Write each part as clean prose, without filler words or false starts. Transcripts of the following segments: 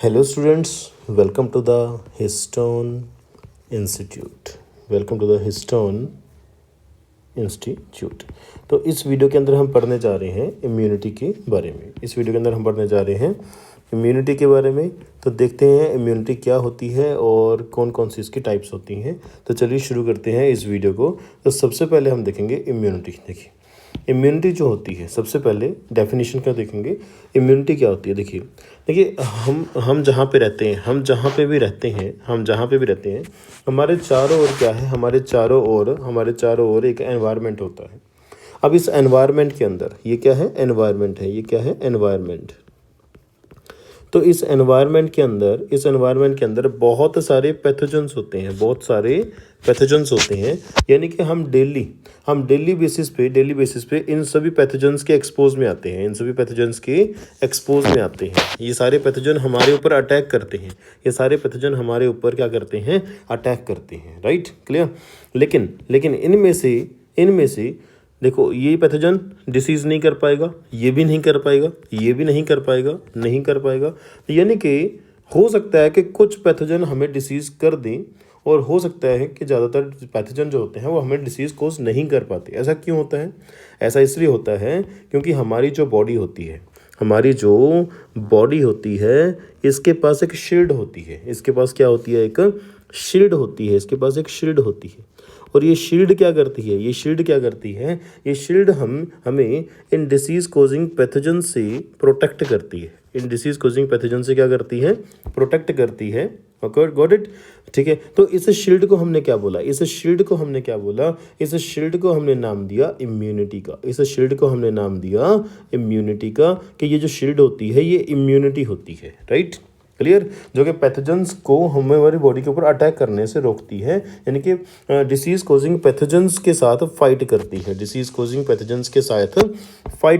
Hello students, welcome to the Histone Institute. Welcome to the Histone institute. तो इस video के अंदर हम पढ़ने जा रहे हैं इम्यूनिटी के बारे में। इस वीडियो के अंदर हम पढ़ने जा रहे हैं इम्यूनिटी के बारे में। तो देखते हैं इम्यूनिटी क्या होती है और कौन कौन सी इसकी टाइप्स होती हैं। तो चलिए शुरू करते हैं इस वीडियो को। तो सबसे पहले हम देखेंगे इम्यूनिटी। देखिए इम्यूनिटी जो होती है, सबसे पहले डेफिनेशन का देखेंगे इम्यूनिटी क्या होती है। देखिए देखिए हम जहाँ पे रहते हैं, हम जहाँ पे भी रहते हैं हमारे चारों ओर क्या है, हमारे चारों ओर एक एनवायरनमेंट होता है। अब इस एनवायरनमेंट के अंदर ये क्या है, एनवायरनमेंट है। ये क्या है, एनवायरनमेंट। तो इस एनवायरनमेंट के अंदर बहुत सारे पैथोजेंस होते हैं, यानी कि हम डेली बेसिस पे इन सभी पैथोजेंस के एक्सपोज में आते हैं। ये सारे पैथोजन हमारे ऊपर अटैक करते हैं। क्या करते हैं, अटैक करते हैं। Right, clear. लेकिन इनमें से देखो, ये पैथोजन डिसीज़ नहीं कर पाएगा, ये भी नहीं कर पाएगा। यानी कि हो सकता है कि कुछ पैथोजन हमें डिसीज़ कर दें और हो सकता है कि ज़्यादातर पैथोजन जो होते हैं वो हमें डिसीज़ कोज नहीं कर पाते। ऐसा क्यों होता है? ऐसा इसलिए होता है क्योंकि हमारी जो बॉडी होती है इसके पास एक शील्ड होती है। इसके पास क्या होती है, एक शील्ड होती है। और ये शील्ड क्या करती है, ये शील्ड हमें इन डिसीज़ कोजिंग पैथोजन से प्रोटेक्ट करती है। क्या करती है, प्रोटेक्ट करती है। गॉट इट, ठीक है। तो इस शील्ड को हमने क्या बोला, इस शील्ड को हमने नाम दिया इम्यूनिटी का कि ये जो शील्ड होती है ये इम्यूनिटी होती है। Right, clear. जो कि पैथोजेंस को हमारी बॉडी के ऊपर अटैक करने से रोकती है, यानी कि डिसीज़ कोजिंग पैथोजेंस के साथ फाइट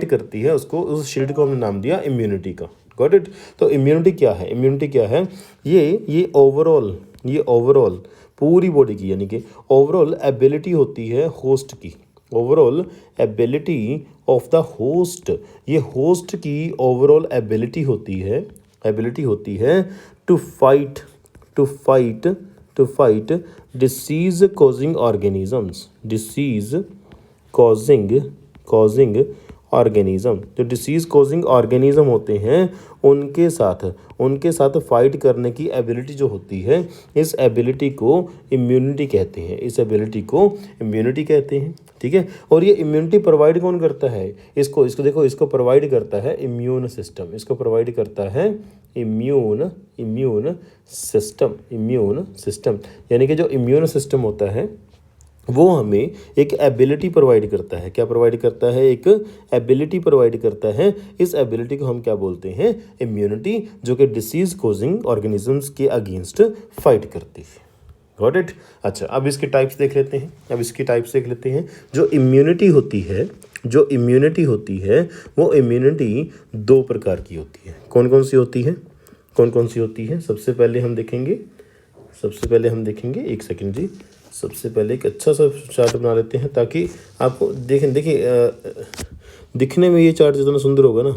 करती है। उस शील्ड को हमने नाम दिया इम्यूनिटी का। Got it. तो इम्यूनिटी क्या है, ये ओवरऑल पूरी बॉडी की, यानी कि ओवरऑल एबिलिटी होती है होस्ट की। Overall ability of the host, ये होस्ट की ओवरऑल एबिलिटी होती है to fight disease causing organism. जो डिसीज़ कॉजिंग ऑर्गेनिज्म होते हैं उनके साथ फाइट करने की एबिलिटी जो होती है, इस एबिलिटी को इम्यूनिटी कहते हैं। ठीक है। और ये इम्यूनिटी प्रोवाइड कौन करता है, इसको प्रोवाइड करता है इम्यून सिस्टम। यानी कि जो इम्यून सिस्टम होता है वो हमें एक एबिलिटी प्रोवाइड करता है। क्या प्रोवाइड करता है, एक एबिलिटी प्रोवाइड करता है। इस एबिलिटी को हम क्या बोलते हैं, इम्यूनिटी, जो कि डिसीज कॉजिंग ऑर्गेनिजम्स के अगेंस्ट फाइट करती है। Got it. अच्छा, अब इसके टाइप्स देख लेते हैं। जो इम्यूनिटी होती है वो इम्यूनिटी दो प्रकार की होती है। कौन कौन सी होती है? सबसे पहले हम देखेंगे, एक सेकंड जी। सबसे पहले एक अच्छा सा चार्ट बना लेते हैं ताकि आपको दिखने में ये चार्ट जितना सुंदर होगा ना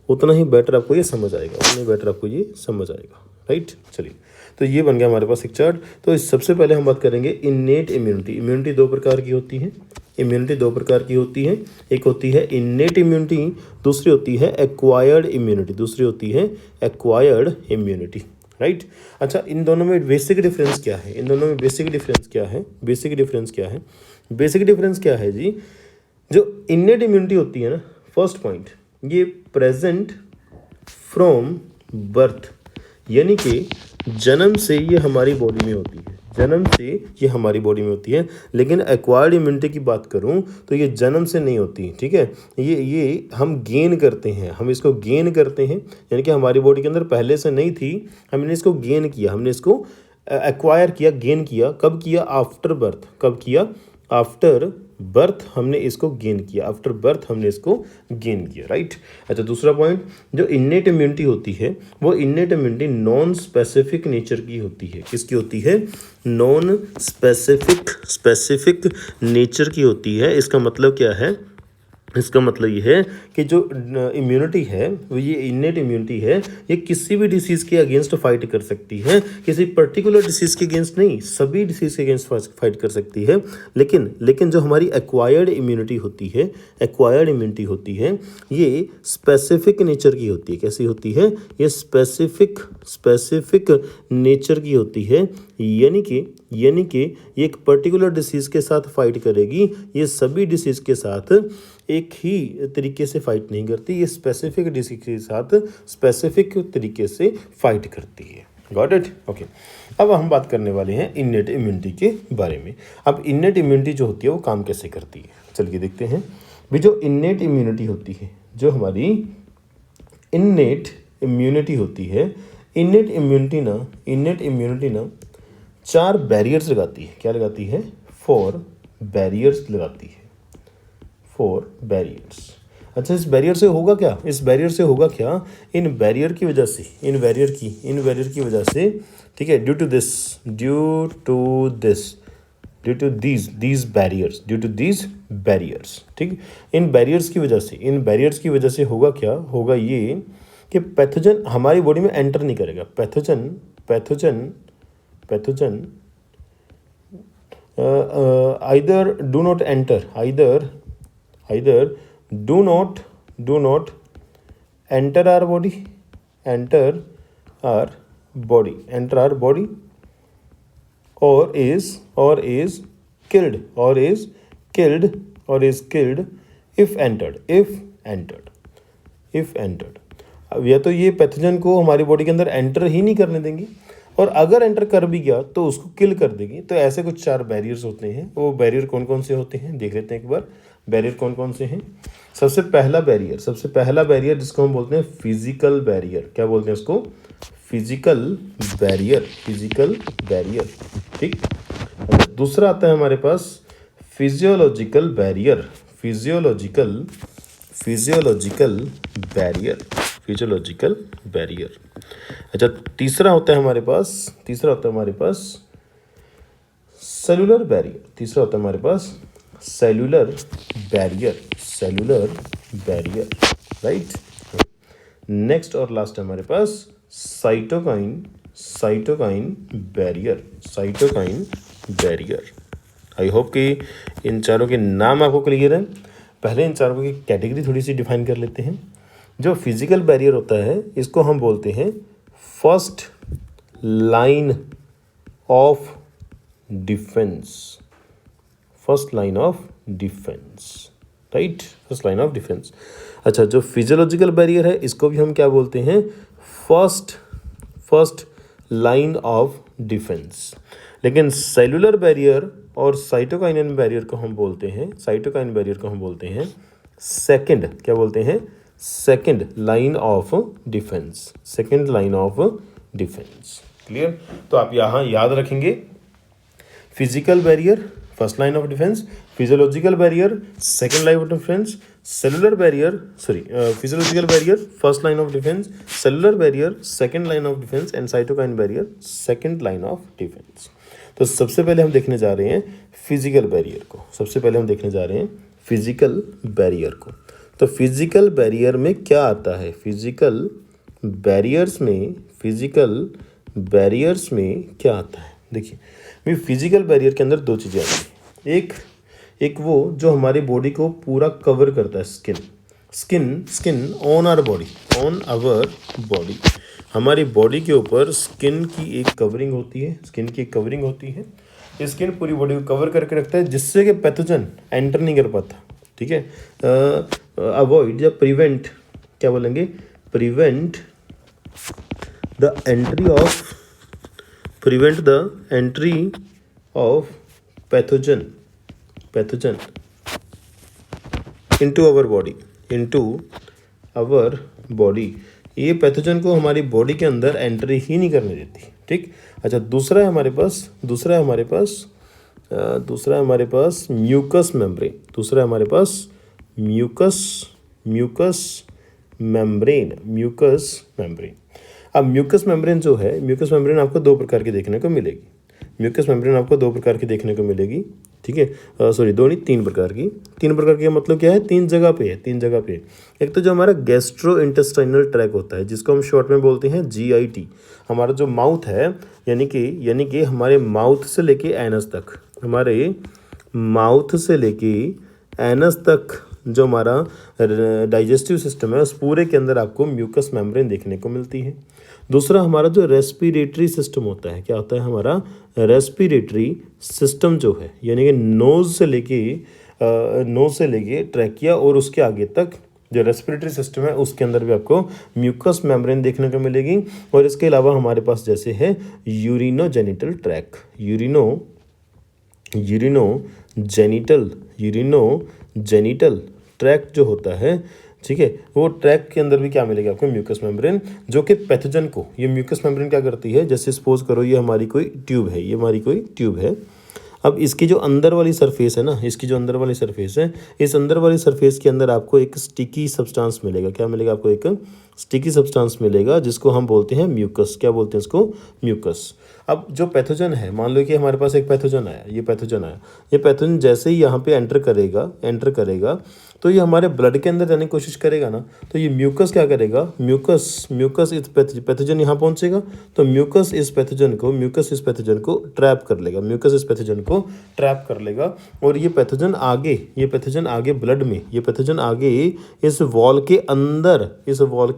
उतना ही बेटर आपको ये समझ आएगा। राइट, चलिए। तो ये बन गया हमारे पास एक चार्ट। तो इस सबसे पहले हम बात करेंगे इन्नेट इम्यूनिटी। इम्यूनिटी दो प्रकार की होती है। एक होती है इन्नेट इम्यूनिटी, दूसरी होती है एक्वायर्ड इम्यूनिटी। राइट। अच्छा, इन दोनों में बेसिक डिफरेंस क्या है? बेसिक डिफरेंस क्या है जी? जो इन्नेट इम्यूनिटी होती है ना, फर्स्ट पॉइंट, ये प्रेजेंट फ्रॉम बर्थ, यानी कि जन्म से ये हमारी बॉडी में होती है। लेकिन एक्वायर्ड इम्यूनिटी की बात करूं तो ये जन्म से नहीं होती। ठीक है, ये हम गेन करते हैं, यानी कि हमारी बॉडी के अंदर पहले से नहीं थी, हमने इसको गेन किया, एक्वायर किया, गेन किया। कब किया? आफ्टर बर्थ हमने इसको गेन किया। राइट। अच्छा, दूसरा पॉइंट, जो इन्नेट इम्यूनिटी होती है वो innate immunity non specific nature की होती है। किसकी होती है? नॉन स्पेसिफिक नेचर की होती है। इसका मतलब क्या है? इसका मतलब ये है कि जो इम्यूनिटी है वो ये इन्नेट इम्यूनिटी है, ये किसी भी डिसीज़ के अगेंस्ट फाइट कर सकती है, किसी पर्टिकुलर डिसीज़ के अगेंस्ट नहीं, सभी डिसीज़ के अगेंस्ट फाइट कर सकती है। लेकिन जो हमारी एक्वायर्ड इम्यूनिटी होती है ये स्पेसिफिक नेचर की होती है। कैसी होती है? ये स्पेसिफिक नेचर की होती है, यानी कि ये एक पर्टिकुलर डिसीज़ के साथ फाइट करेगी, ये सभी डिसीज़ के साथ एक ही तरीके से फाइट नहीं करती, ये स्पेसिफिक डिसीज के साथ स्पेसिफिक तरीके से फाइट करती है। Got it? ओके। अब हम बात करने वाले हैं इन्नेट इम्यूनिटी के बारे में। अब इन्नेट इम्यूनिटी जो होती है वो काम कैसे करती है, चलिए देखते हैं। भी जो इन्नेट इम्यूनिटी होती है, जो हमारी इन्नेट इम्यूनिटी होती है, इन्नेट इम्यूनिटी ना 4 बैरियर्स लगाती है। क्या लगाती है? 4 बैरियर्स लगाती है। 4 बैरियर्स। अच्छा, इस बैरियर से होगा क्या? इन बैरियर की वजह से, ठीक है, ड्यू टू दीज बैरियर्स, ठीक, इन बैरियर्स की वजह से होगा क्या? होगा ये कि पैथोजन हमारी बॉडी में एंटर नहीं करेगा। Pathogen either do not enter our body or is killed if entered। अब या तो ये पैथोजन को हमारी बॉडी के अंदर एंटर ही नहीं करने देंगी, और अगर एंटर कर भी गया तो उसको किल कर देगी। तो ऐसे कुछ 4 बैरियर्स होते हैं। वो बैरियर कौन कौन से होते हैं देख लेते हैं एक बार। बैरियर कौन कौन से हैं? सबसे पहला बैरियर जिसको हम बोलते हैं फिजिकल बैरियर। क्या बोलते हैं उसको? फिजिकल बैरियर, ठीक। दूसरा आता है हमारे पास फिजियोलॉजिकल बैरियर। अच्छा, तीसरा होता है हमारे पास सेलुलर बैरियर, राइट। नेक्स्ट और लास्ट है हमारे पास साइटोकाइन बैरियर। आई होप कि इन चारों के नाम आपको क्लियर है। पहले इन चारों की कैटेगरी थोड़ी सी डिफाइन कर लेते हैं। जो फिजिकल बैरियर होता है इसको हम बोलते हैं first line of defence, right, first line of defence. अच्छा, जो फिजियोलॉजिकल बैरियर है इसको भी हम क्या बोलते हैं? First line of defence. लेकिन सेलुलर बैरियर और साइटोकाइन बैरियर को हम बोलते हैं सेकंड, क्या बोलते हैं? Second line of defence. Clear? तो आप यहाँ याद रखेंगे, physical barrier first line of defence, physiological barrier second line of defence, physiological barrier first line of defence, cellular barrier second line of defence and cytokine barrier second line of defence. तो सबसे पहले हम देखने जा रहे हैं physical barrier को। तो फिजिकल बैरियर में क्या आता है? फिजिकल बैरियर्स में क्या आता है? देखिए भाई, फिजिकल बैरियर के अंदर 2 चीज़ें आती हैं। एक वो जो हमारी बॉडी को पूरा कवर करता है, स्किन ऑन आवर बॉडी। हमारी बॉडी के ऊपर स्किन की एक कवरिंग होती है। ये स्किन पूरी बॉडी को कवर करके रखता है, जिससे कि पैथोजन एंटर नहीं कर पाता, ठीक है। अवॉइड या प्रिवेंट, क्या बोलेंगे? Prevent the entry of pathogen into our body। ये पैथोजन को हमारी बॉडी के अंदर एंट्री ही नहीं करने देती, ठीक। अच्छा, दूसरा है हमारे पास म्यूकस मेम्ब्रेन। अब म्यूकस मेम्ब्रेन जो है, आपको 2 प्रकार की देखने को मिलेगी। म्यूकस मेम्ब्रेन आपको 2 प्रकार की देखने को मिलेगी, ठीक है, सॉरी 2 नहीं 3 प्रकार की। 3 प्रकार की मतलब क्या है, 3 जगह पे है, 3 जगह पे। एक तो जो हमारा गैस्ट्रो इंटेस्टाइनल ट्रैक होता है जिसको हम शॉर्ट में बोलते हैं GIT। हमारा जो माउथ है यानी कि हमारे माउथ से लेके एनस तक, हमारे माउथ से लेके एनस तक जो हमारा डाइजेस्टिव सिस्टम है उस पूरे के अंदर आपको म्यूकस मेम्ब्रेन देखने को मिलती है। दूसरा हमारा जो रेस्पिरेटरी सिस्टम होता है, क्या होता है हमारा रेस्पिरेटरी सिस्टम जो है, यानी कि नोज़ से लेके ट्रैकिया और उसके आगे तक जो रेस्पिरेटरी सिस्टम है उसके अंदर भी आपको म्यूकस मेम्ब्रेन देखने को मिलेगी। और इसके अलावा हमारे पास जैसे है यूरिनोजेनिटल ट्रैक, यूरिनोजेनिटल ट्रैक जो होता है, ठीक है, वो ट्रैक के अंदर भी क्या मिलेगा आपको म्यूकस मेम्ब्रेन, जो कि पैथोजन को, ये म्यूकस मेम्ब्रेन क्या करती है, जैसे सपोज करो ये हमारी कोई ट्यूब है, अब इसकी जो अंदर वाली सरफेस है ना, इसकी जो अंदर वाली सरफेस है, इस अंदर वाली सरफेस के अंदर आपको एक स्टिकी सब्सटेंस मिलेगा। क्या मिलेगा आपको, एक स्टिकी सब्सटेंस मिलेगा जिसको हम बोलते हैं म्यूकस। क्या बोलते हैं इसको, म्यूकस। अब जो पैथोजन है, मान लो कि हमारे पास एक पैथोजन आया, ये पैथोजन जैसे ही यहाँ पे एंटर करेगा तो ये हमारे ब्लड के अंदर जाने की कोशिश करेगा ना, तो ये म्यूकस क्या करेगा, म्यूकस इस पैथोजन यहाँ पहुँचेगा तो म्यूकस इस पैथोजन को ट्रैप कर लेगा और ये पैथोजन आगे ब्लड में, ये पैथोजन आगे इस वॉल के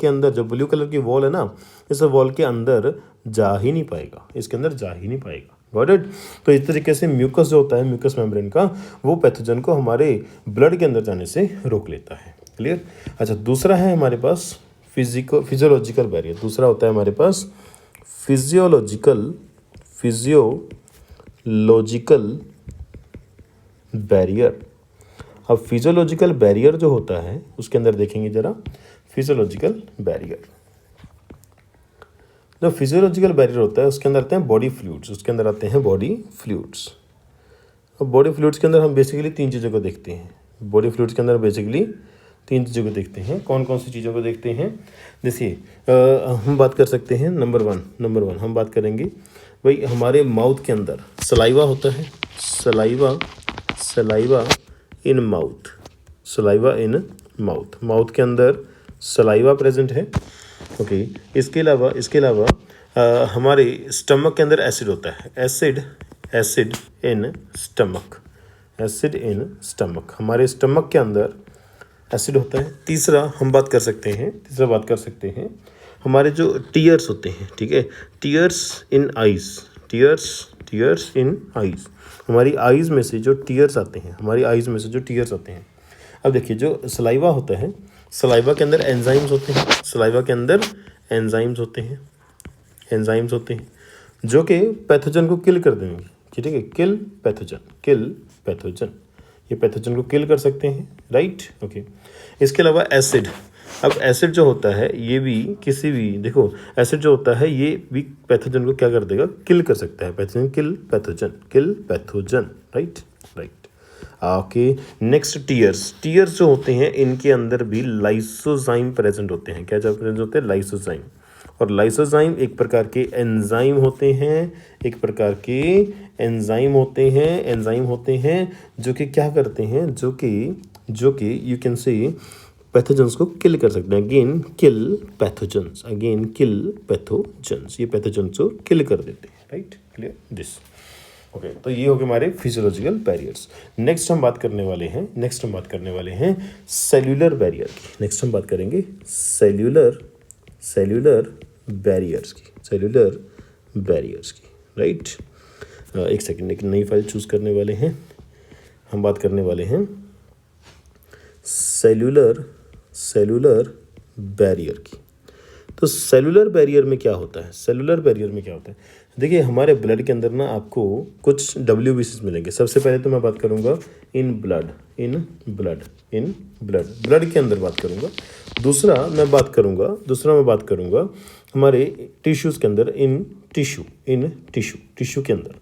अंदर जो ब्लू कलर की वॉल है ना, इस वॉल के अंदर जा ही नहीं पाएगा। Got it. तो इस तरीके से म्यूकस जो होता है, म्यूकस मेम्ब्रेन का, वो पैथोजन को हमारे ब्लड के अंदर जाने से रोक लेता है। क्लियर। अच्छा, दूसरा है हमारे पास फिजियोलॉजिकल बैरियर। दूसरा होता है हमारे पास फिजियोलॉजिकल बैरियर। अब फिजियोलॉजिकल बैरियर जो होता है उसके अंदर देखेंगे जरा, फिजियोलॉजिकल बैरियर, जो फिजियोलॉजिकल बैरियर होता है उसके अंदर आते हैं बॉडी फ्लूइड्स। अब बॉडी फ्लूइड्स के अंदर हम बेसिकली 3 चीज़ों को देखते हैं। कौन कौन सी चीज़ों को देखते हैं, देखिए हम बात कर सकते हैं नंबर वन हम बात करेंगे भाई, हमारे माउथ के अंदर सलाइवा होता है, सलाइवा इन माउथ के अंदर सलाइवा प्रेजेंट है। ओके, इसके अलावा हमारे स्टमक के अंदर एसिड होता है, एसिड इन स्टमक, हमारे स्टमक के अंदर एसिड होता है। तीसरा बात कर सकते हैं हमारे जो टीयर्स होते हैं, ठीक है, टीयर्स इन आइज़, हमारी आइज़ में से जो टीयर्स आते हैं, अब देखिए जो सलाइवा होता है, सलाइवा के अंदर एंजाइम्स होते हैं, जो कि पैथोजन को किल कर देंगे, ठीक है, किल पैथोजन, ये पैथोजन को किल कर सकते हैं, राइट। ओके, इसके अलावा एसिड। अब एसिड जो होता है ये भी एसिड जो होता है ये भी पैथोजन को क्या कर देगा, किल कर सकता है, kill pathogen, right. Okay, next tears जो होते हैं इनके अंदर भी लाइसोजाइम प्रेजेंट होते हैं। क्या प्रेजेंट होते हैं, लाइसोजाइम। और लाइसोजाइम एक प्रकार के एंजाइम होते हैं, जो कि क्या करते हैं, जो कि यू कैन से पैथोजेंस को किल कर सकते हैं। अगेन किल पैथोजेंस, ये पैथोजेंस को किल कर देते हैं, राइट। Clear this. ओके, तो ये हो गए हमारे फिजियोलॉजिकल बैरियर्स। नेक्स्ट हम बात करने वाले हैं सेल्यूलर बैरियर की। नेक्स्ट हम बात करेंगे सेल्यूलर बैरियर्स की, राइट। एक सेकेंड, एक नई फाइल चूज़ करने वाले हैं। हम बात करने वाले हैं सेल्यूलर बैरियर की। तो सेलुलर बैरियर में क्या होता है, देखिए हमारे ब्लड के अंदर ना आपको कुछ WBCs मिलेंगे। सबसे पहले तो मैं बात करूँगा इन ब्लड के अंदर बात करूँगा। दूसरा मैं बात करूँगा हमारे टिश्यूज़ के अंदर, इन टिश्यू के अंदर।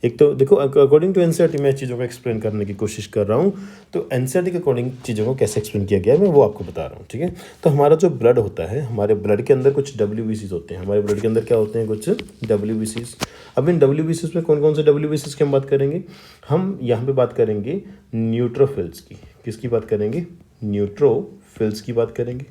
एक तो देखो अकॉर्डिंग टू एनसीईआरटी मैं चीज़ों को एक्सप्लेन करने की कोशिश कर रहा हूँ। तो एनसीईआरटी के अकॉर्डिंग चीज़ों को कैसे एक्सप्लेन किया गया है मैं वो आपको बता रहा हूँ, ठीक है। तो हमारा जो ब्लड होता है, हमारे ब्लड के अंदर कुछ WBCs होते हैं। हमारे ब्लड के अंदर क्या होते हैं, कुछ WBCs। अब इन WBCs में कौन कौन से WBCs की हम बात करेंगे, हम यहाँ पे बात करेंगे न्यूट्रोफिल्स की। किसकी बात करेंगे, न्यूट्रोफिल्स की बात करेंगे।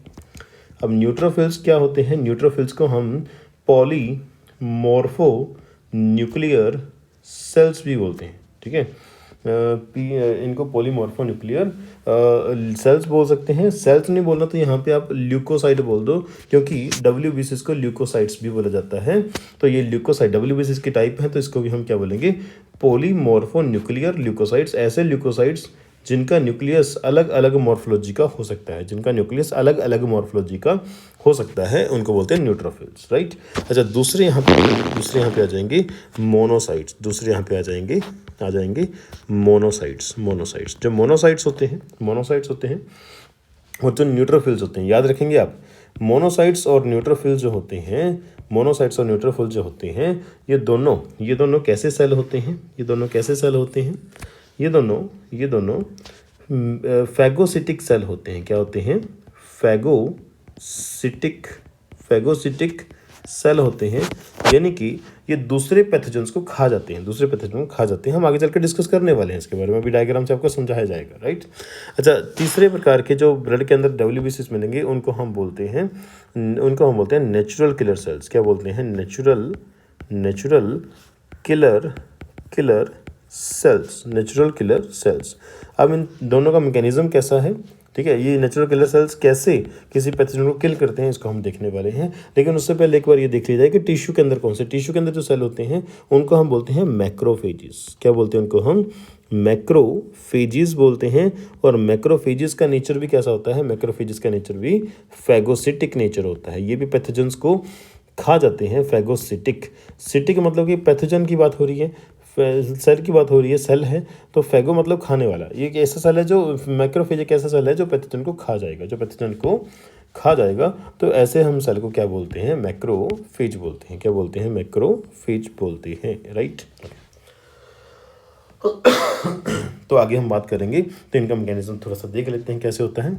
अब न्यूट्रोफिल्स क्या होते हैं, न्यूट्रोफिल्स को हम पॉलीमॉर्फो न्यूक्लियर सेल्स भी बोलते हैं, ठीक है। इनको पॉलीमॉर्फो न्यूक्लियर सेल्स बोल सकते हैं। सेल्स नहीं बोलना तो यहाँ पे आप ल्यूकोसाइट बोल दो, क्योंकि WBCs को ल्यूकोसाइट्स भी बोला जाता है। तो ये ल्यूकोसाइट WBCs की टाइप है, तो इसको भी हम क्या बोलेंगे, पॉलीमॉर्फो न्यूक्लियर ल्यूकोसाइट्स। ऐसे ल्यूकोसाइट्स जिनका न्यूक्लियस अलग अलग मॉर्फोलॉजी का हो सकता है, जिनका न्यूक्लियस अलग अलग मॉर्फोलॉजी का हो सकता है, उनको बोलते हैं न्यूट्रोफिल्स, राइट। अच्छा, दूसरे यहाँ पे आ जाएंगे मोनोसाइट्स। दूसरे यहाँ पे आ जाएंगे मोनोसाइट्स। जो मोनोसाइट्स होते हैं और जो न्यूट्रोफिल्स होते हैं, याद रखेंगे आप, मोनोसाइट्स और न्यूट्रोफिल्स जो होते हैं, ये दोनों कैसे सेल होते हैं, ये दोनों फैगोसिटिक सेल होते हैं। क्या होते हैं, फैगोसिटिक सेल होते हैं, यानी कि ये दूसरे पैथोजेंस को खा जाते हैं। हम आगे चल के डिस्कस करने वाले हैं इसके बारे में, भी डायग्राम से आपको समझाया जाएगा, राइट। अच्छा, तीसरे प्रकार के जो ब्लड के अंदर WBCs मिलेंगे उनको हम बोलते हैं नेचुरल किलर सेल्स। क्या बोलते हैं, नेचुरल किलर सेल्स। अब इन दोनों का मैकेनिज्म कैसा है, ठीक है। ये नेचुरल किलर सेल्स कैसे किसी पैथोजन को किल करते हैं, इसको हम देखने वाले हैं। लेकिन उससे पहले एक बार ये देख लिया जाए कि टिश्यू के अंदर जो सेल होते हैं उनको हम बोलते हैं मैक्रोफेजेस। क्या बोलते हैं उनको, हम मैक्रोफेजेस बोलते हैं। और मैक्रोफेजेस का नेचर भी कैसा होता है, मैक्रोफेजेस का नेचर भी फैगोसिटिक नेचर होता है। ये भी पैथोजेंस को खा जाते हैं। सिटिक मतलब कि पैथोजन की बात हो रही है, सेल की बात हो रही है, सेल है तो फैगो मतलब खाने वाला। ये एक ऐसा सेल है जो मैक्रोफेज, एक ऐसा सेल है जो पैथोजन को खा जाएगा, तो ऐसे हम सेल को क्या बोलते हैं, मैक्रोफेज बोलते हैं। क्या बोलते हैं, मैक्रोफेज बोलते हैं, राइट। तो आगे हम बात करेंगे, तो इनका मैकेनिज्म थोड़ा सा देख लेते हैं कैसे होता है।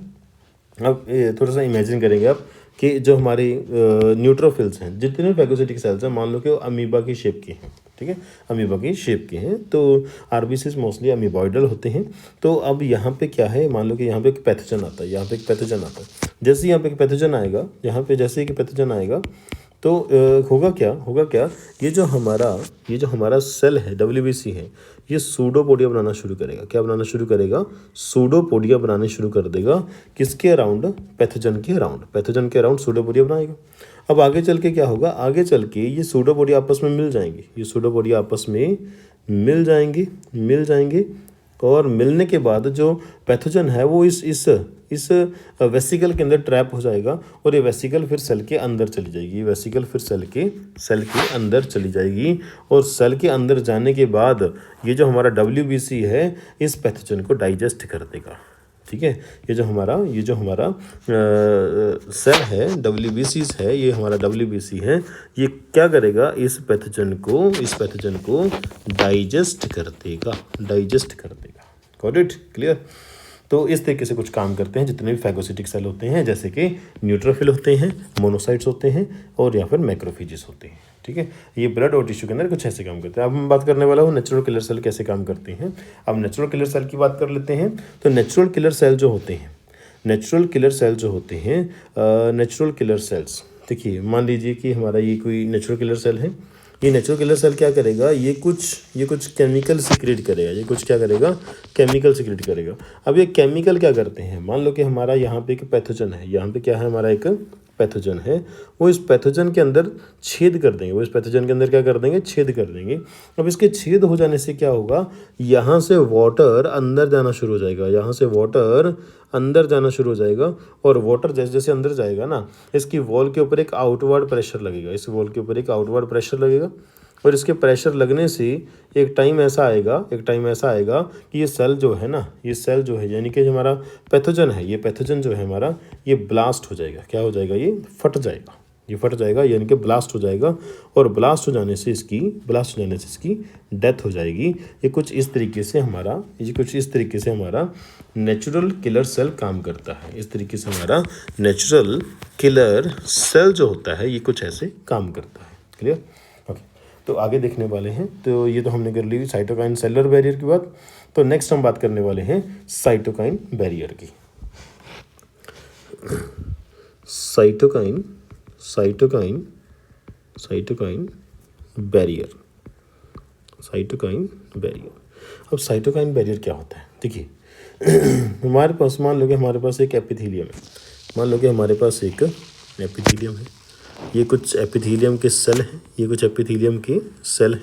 अब थोड़ा सा इमेजिन करेंगे आप कि जो हमारे न्यूट्रोफिल्स हैं, जितने भी फैगोसिटिक सेल्स हैं, मान लो कि वो अमीबा की शेप के हैं, ठीक है, अमीबा की शेप के हैं। तो RBCs मोस्टली अमीबॉइडल होते हैं। तो अब यहाँ पे क्या है, मान लो कि यहाँ पे एक पैथोजन आता है, जैसे यहाँ पे एक पैथोजन आएगा, तो होगा क्या, ये जो हमारा सेल है, WBC है, ये सूडोपोडिया बनाना शुरू करेगा। क्या बनाना शुरू करेगा, सूडोपोडिया बनाने शुरू कर देगा। किसके अराउंड, पैथोजन के अराउंड सूडोपोडिया बनाएगा। अब आगे चल के क्या होगा, आगे चल के ये सूडोपोडिया आपस में मिल जाएंगे, और मिलने के बाद जो पैथोजन है वो इस वेसिकल के अंदर ट्रैप हो जाएगा, और ये वेसिकल फिर सेल के अंदर चली जाएगी। और सेल के अंदर जाने के बाद ये जो हमारा WBC है इस पैथोजन को डाइजेस्ट कर देगा, ठीक है। ये जो हमारा सेल है, WBCs है, ये हमारा WBC है, ये क्या करेगा, इस पैथोजन को डाइजेस्ट कर देगा। Got it, clear. तो इस तरीके से कुछ काम करते हैं जितने भी फैगोसिटिक सेल होते हैं, जैसे कि न्यूट्रोफिल होते हैं, मोनोसाइट्स होते हैं, और या फिर मैक्रोफेजेस होते हैं, ठीक है। ये ब्लड और टिश्यू के अंदर कुछ ऐसे काम करते हैं। अब हम बात करने वाला हूँ नेचुरल किलर सेल कैसे काम करते हैं। अब नेचुरल किलर सेल की बात कर लेते हैं। तो नेचुरल किलर सेल जो होते हैं, देखिए मान लीजिए कि हमारा ये कोई नेचुरल किलर सेल है। ये नेचुरल किलर सेल क्या करेगा, ये कुछ केमिकल सिक्रेट करेगा। अब ये केमिकल क्या करते हैं, मान लो कि हमारा यहाँ पे एक पैथोजन है, यहाँ पे क्या है, हमारा एक पैथोजन है, वो इस पैथोजन के अंदर छेद कर देंगे। अब इसके छेद हो जाने से क्या होगा, यहाँ से वाटर अंदर जाना शुरू हो जाएगा, और वाटर जैसे जैसे अंदर जाएगा ना, इसकी वॉल के ऊपर एक आउटवर्ड प्रेशर लगेगा, और इसके प्रेशर लगने से एक टाइम ऐसा आएगा कि ये सेल जो है यानी कि हमारा पैथोजन है, ये पैथोजन जो है हमारा, ये ब्लास्ट हो जाएगा। क्या हो जाएगा, ये फट जाएगा, ये फट जाएगा यानी कि ब्लास्ट हो जाएगा, और ब्लास्ट हो जाने से इसकी डेथ हो जाएगी। ये कुछ इस तरीके से हमारा नेचुरल किलर सेल काम करता है। इस तरीके से हमारा नेचुरल किलर सेल जो होता है ये कुछ ऐसे काम करता है। क्लियर? ओके, तो आगे देखने वाले हैं। तो ये तो हमने कर ली साइटोकाइन सेलुलर बैरियर की बात। तो नेक्स्ट हम बात करने वाले हैं साइटोकाइन बैरियर की। Cytokine barrier. अब साइटोकाइन बैरियर क्या होता है? देखिए हमारे पास मान लो कि हमारे पास एक एपिथेलियम है। ये कुछ एपिथेलियम के सेल हैं।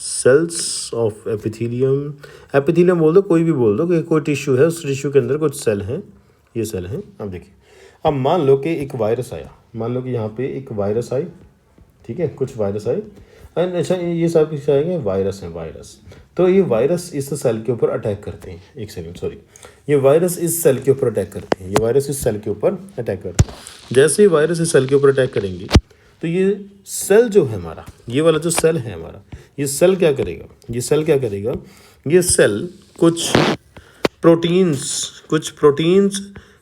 सेल्स ऑफ एपिथेलियम बोल दो, कोई भी बोल दो कि कोई टिश्यू है, उस टिश्यू के अंदर कुछ सेल हैं, ये सेल हैं। अब देखिए, अब मान लो कि एक वायरस आया, मान लो कि यहाँ पे एक वायरस आई, ठीक है, कुछ वायरस आई। अच्छा, ये सब किस आएंगे? वायरस हैं, वायरस। तो ये वायरस इस सेल के ऊपर अटैक करते हैं। एक सेकंड, सॉरी, ये वायरस इस सेल के ऊपर अटैक करते हैं। जैसे ही वायरस इस सेल के ऊपर अटैक करेंगे तो ये सेल जो है हमारा, ये वाला जो सेल है हमारा, ये सेल क्या करेगा? ये सेल कुछ प्रोटीन्स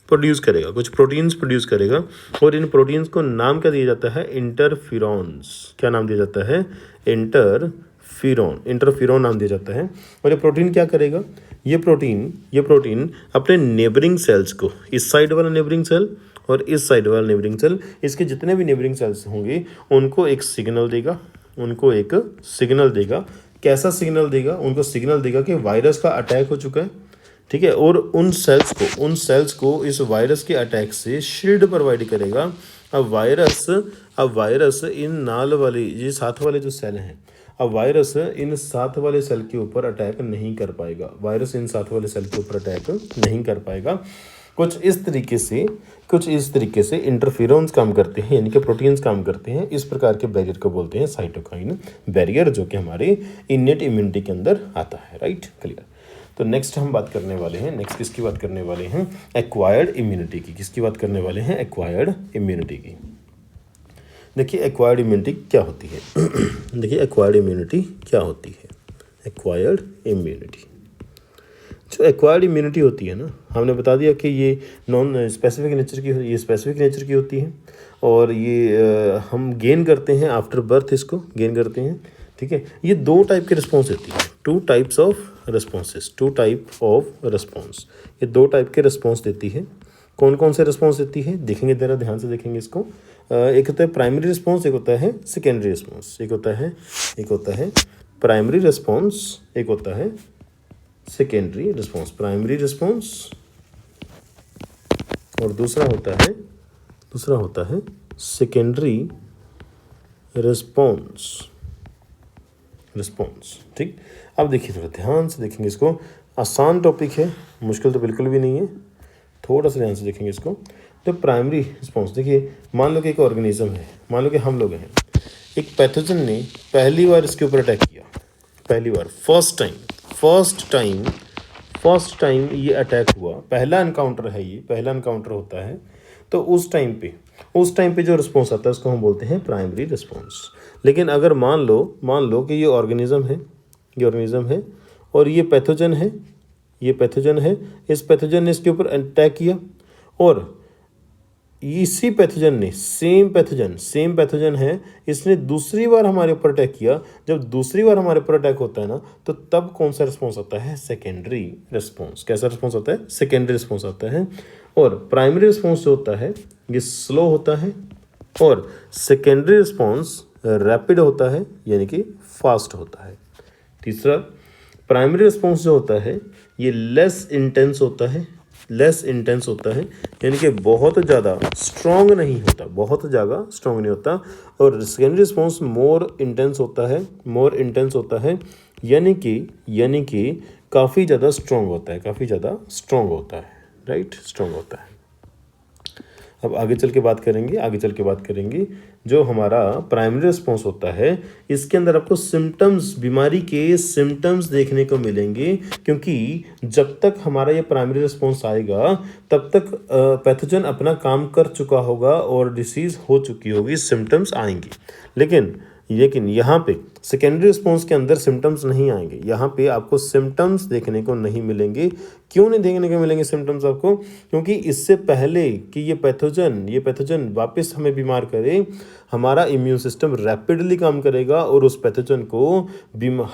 प्रोड्यूस करेगा, और इन प्रोटीन्स को नाम क्या दिया जाता है? इंटरफिरॉन्स। क्या नाम दिया जाता है? इंटरफिरॉन नाम दिया जाता है। और ये प्रोटीन क्या करेगा? ये प्रोटीन अपने नेबरिंग सेल्स को, इस साइड वाला नेबरिंग सेल और इस साइड वाला नेबरिंग सेल, इसके जितने भी नेबरिंग सेल्स होंगे उनको एक सिग्नल देगा। कैसा सिग्नल देगा? उनको सिग्नल देगा कि वायरस का अटैक हो चुका है, ठीक है, और उन सेल्स को इस वायरस के अटैक से शील्ड प्रोवाइड करेगा। अब वायरस इन नाल वाले, ये साथ वाले जो सेल हैं, अब वायरस इन साथ वाले सेल के ऊपर अटैक नहीं कर पाएगा। कुछ इस तरीके से इंटरफेरेंस काम करते हैं, यानी कि प्रोटीन्स काम करते हैं। इस प्रकार के बैरियर को बोलते हैं साइटोकाइन बैरियर, जो कि हमारे इनेट इम्यूनिटी के अंदर आता है। राइट? क्लियर? तो नेक्स्ट हम बात करने वाले हैं, किसकी बात करने वाले हैं? एक्वायर्ड इम्यूनिटी की। एक्वायर्ड इम्यूनिटी की। देखिए एक्वायर्ड इम्यूनिटी क्या होती है? जो एक्वायर्ड इम्यूनिटी होती है ना, हमने बता दिया कि ये नॉन स्पेसिफिक नेचर की, ये स्पेसिफिक नेचर की होती है, और ये हम गेन करते हैं आफ्टर बर्थ, इसको गेन करते हैं। ठीक है, ये दो टाइप के रिस्पॉन्स देती है, टू टाइप ऑफ रिस्पॉन्स। ये दो टाइप के रिस्पॉन्स देती है। कौन कौन से रिस्पॉन्स देती है? देखेंगे, ज़रा ध्यान से देखेंगे इसको। एक होता है प्राइमरी रिस्पॉन्स, एक होता है सेकेंडरी रिस्पॉन्स। एक होता है प्राइमरी रिस्पॉन्स, एक होता है सेकेंडरी रिस्पॉन्स। प्राइमरी रिस्पॉन्स और दूसरा होता है सेकेंडरी रिस्पॉन्स। ठीक, अब देखिए, थोड़ा ध्यान से देखेंगे इसको। आसान टॉपिक है, मुश्किल तो बिल्कुल भी नहीं है, थोड़ा सा ध्यान से देखेंगे इसको। तो प्राइमरी रिस्पॉन्स, देखिए मान लो कि एक ऑर्गेनिज्म है, मान लो कि हम लोग हैं, एक पैथोजन ने पहली बार इसके ऊपर अटैक किया, पहली बार, फर्स्ट टाइम ये अटैक हुआ, पहला एनकाउंटर है, ये पहला एनकाउंटर होता है। तो उस टाइम पे जो रिस्पॉन्स आता है उसको हम बोलते हैं प्राइमरी रिस्पॉन्स। लेकिन अगर मान लो कि ये ऑर्गेनिज्म है और ये पैथोजन है, इस पैथोजन ने इसके ऊपर अटैक किया, और इसी पैथोजन ने, सेम पैथोजन है, इसने दूसरी बार हमारे ऊपर अटैक किया। जब दूसरी बार हमारे ऊपर अटैक होता है ना, तो तब कौन सा रिस्पॉन्स आता है? Secondary response. कैसा रिस्पॉन्स आता है? सेकेंडरी रिस्पॉन्स आता है। और प्राइमरी रिस्पॉन्स जो होता है ये स्लो होता है, और सेकेंडरी रिस्पॉन्स रैपिड होता है, यानी कि फास्ट होता है। तीसरा, प्राइमरी रिस्पॉन्स जो होता है ये लेस इंटेंस होता है, यानी कि बहुत ज़्यादा स्ट्रॉन्ग नहीं होता, और सेकेंडरी रिस्पॉन्स मोर इंटेंस होता है, यानी कि काफ़ी ज़्यादा स्ट्रॉन्ग होता है, राइट? स्ट्रॉन्ग होता है। अब आगे चल के बात करेंगे जो हमारा प्राइमरी रिस्पॉन्स होता है इसके अंदर आपको सिम्टम्स, बीमारी के सिम्टम्स देखने को मिलेंगे, क्योंकि जब तक हमारा ये प्राइमरी रिस्पॉन्स आएगा तब तक पैथोजन अपना काम कर चुका होगा और डिसीज़ हो चुकी होगी, सिम्टम्स आएंगे। लेकिन यहाँ पे सेकेंडरी रिस्पॉन्स के अंदर सिम्टम्स नहीं आएंगे, यहाँ पे आपको सिम्टम्स देखने को नहीं मिलेंगे। क्यों नहीं देखने को मिलेंगे सिम्टम्स आपको? क्योंकि इससे पहले कि ये पैथोजन वापस हमें बीमार करे, हमारा इम्यून सिस्टम रैपिडली काम करेगा और उस पैथोजन को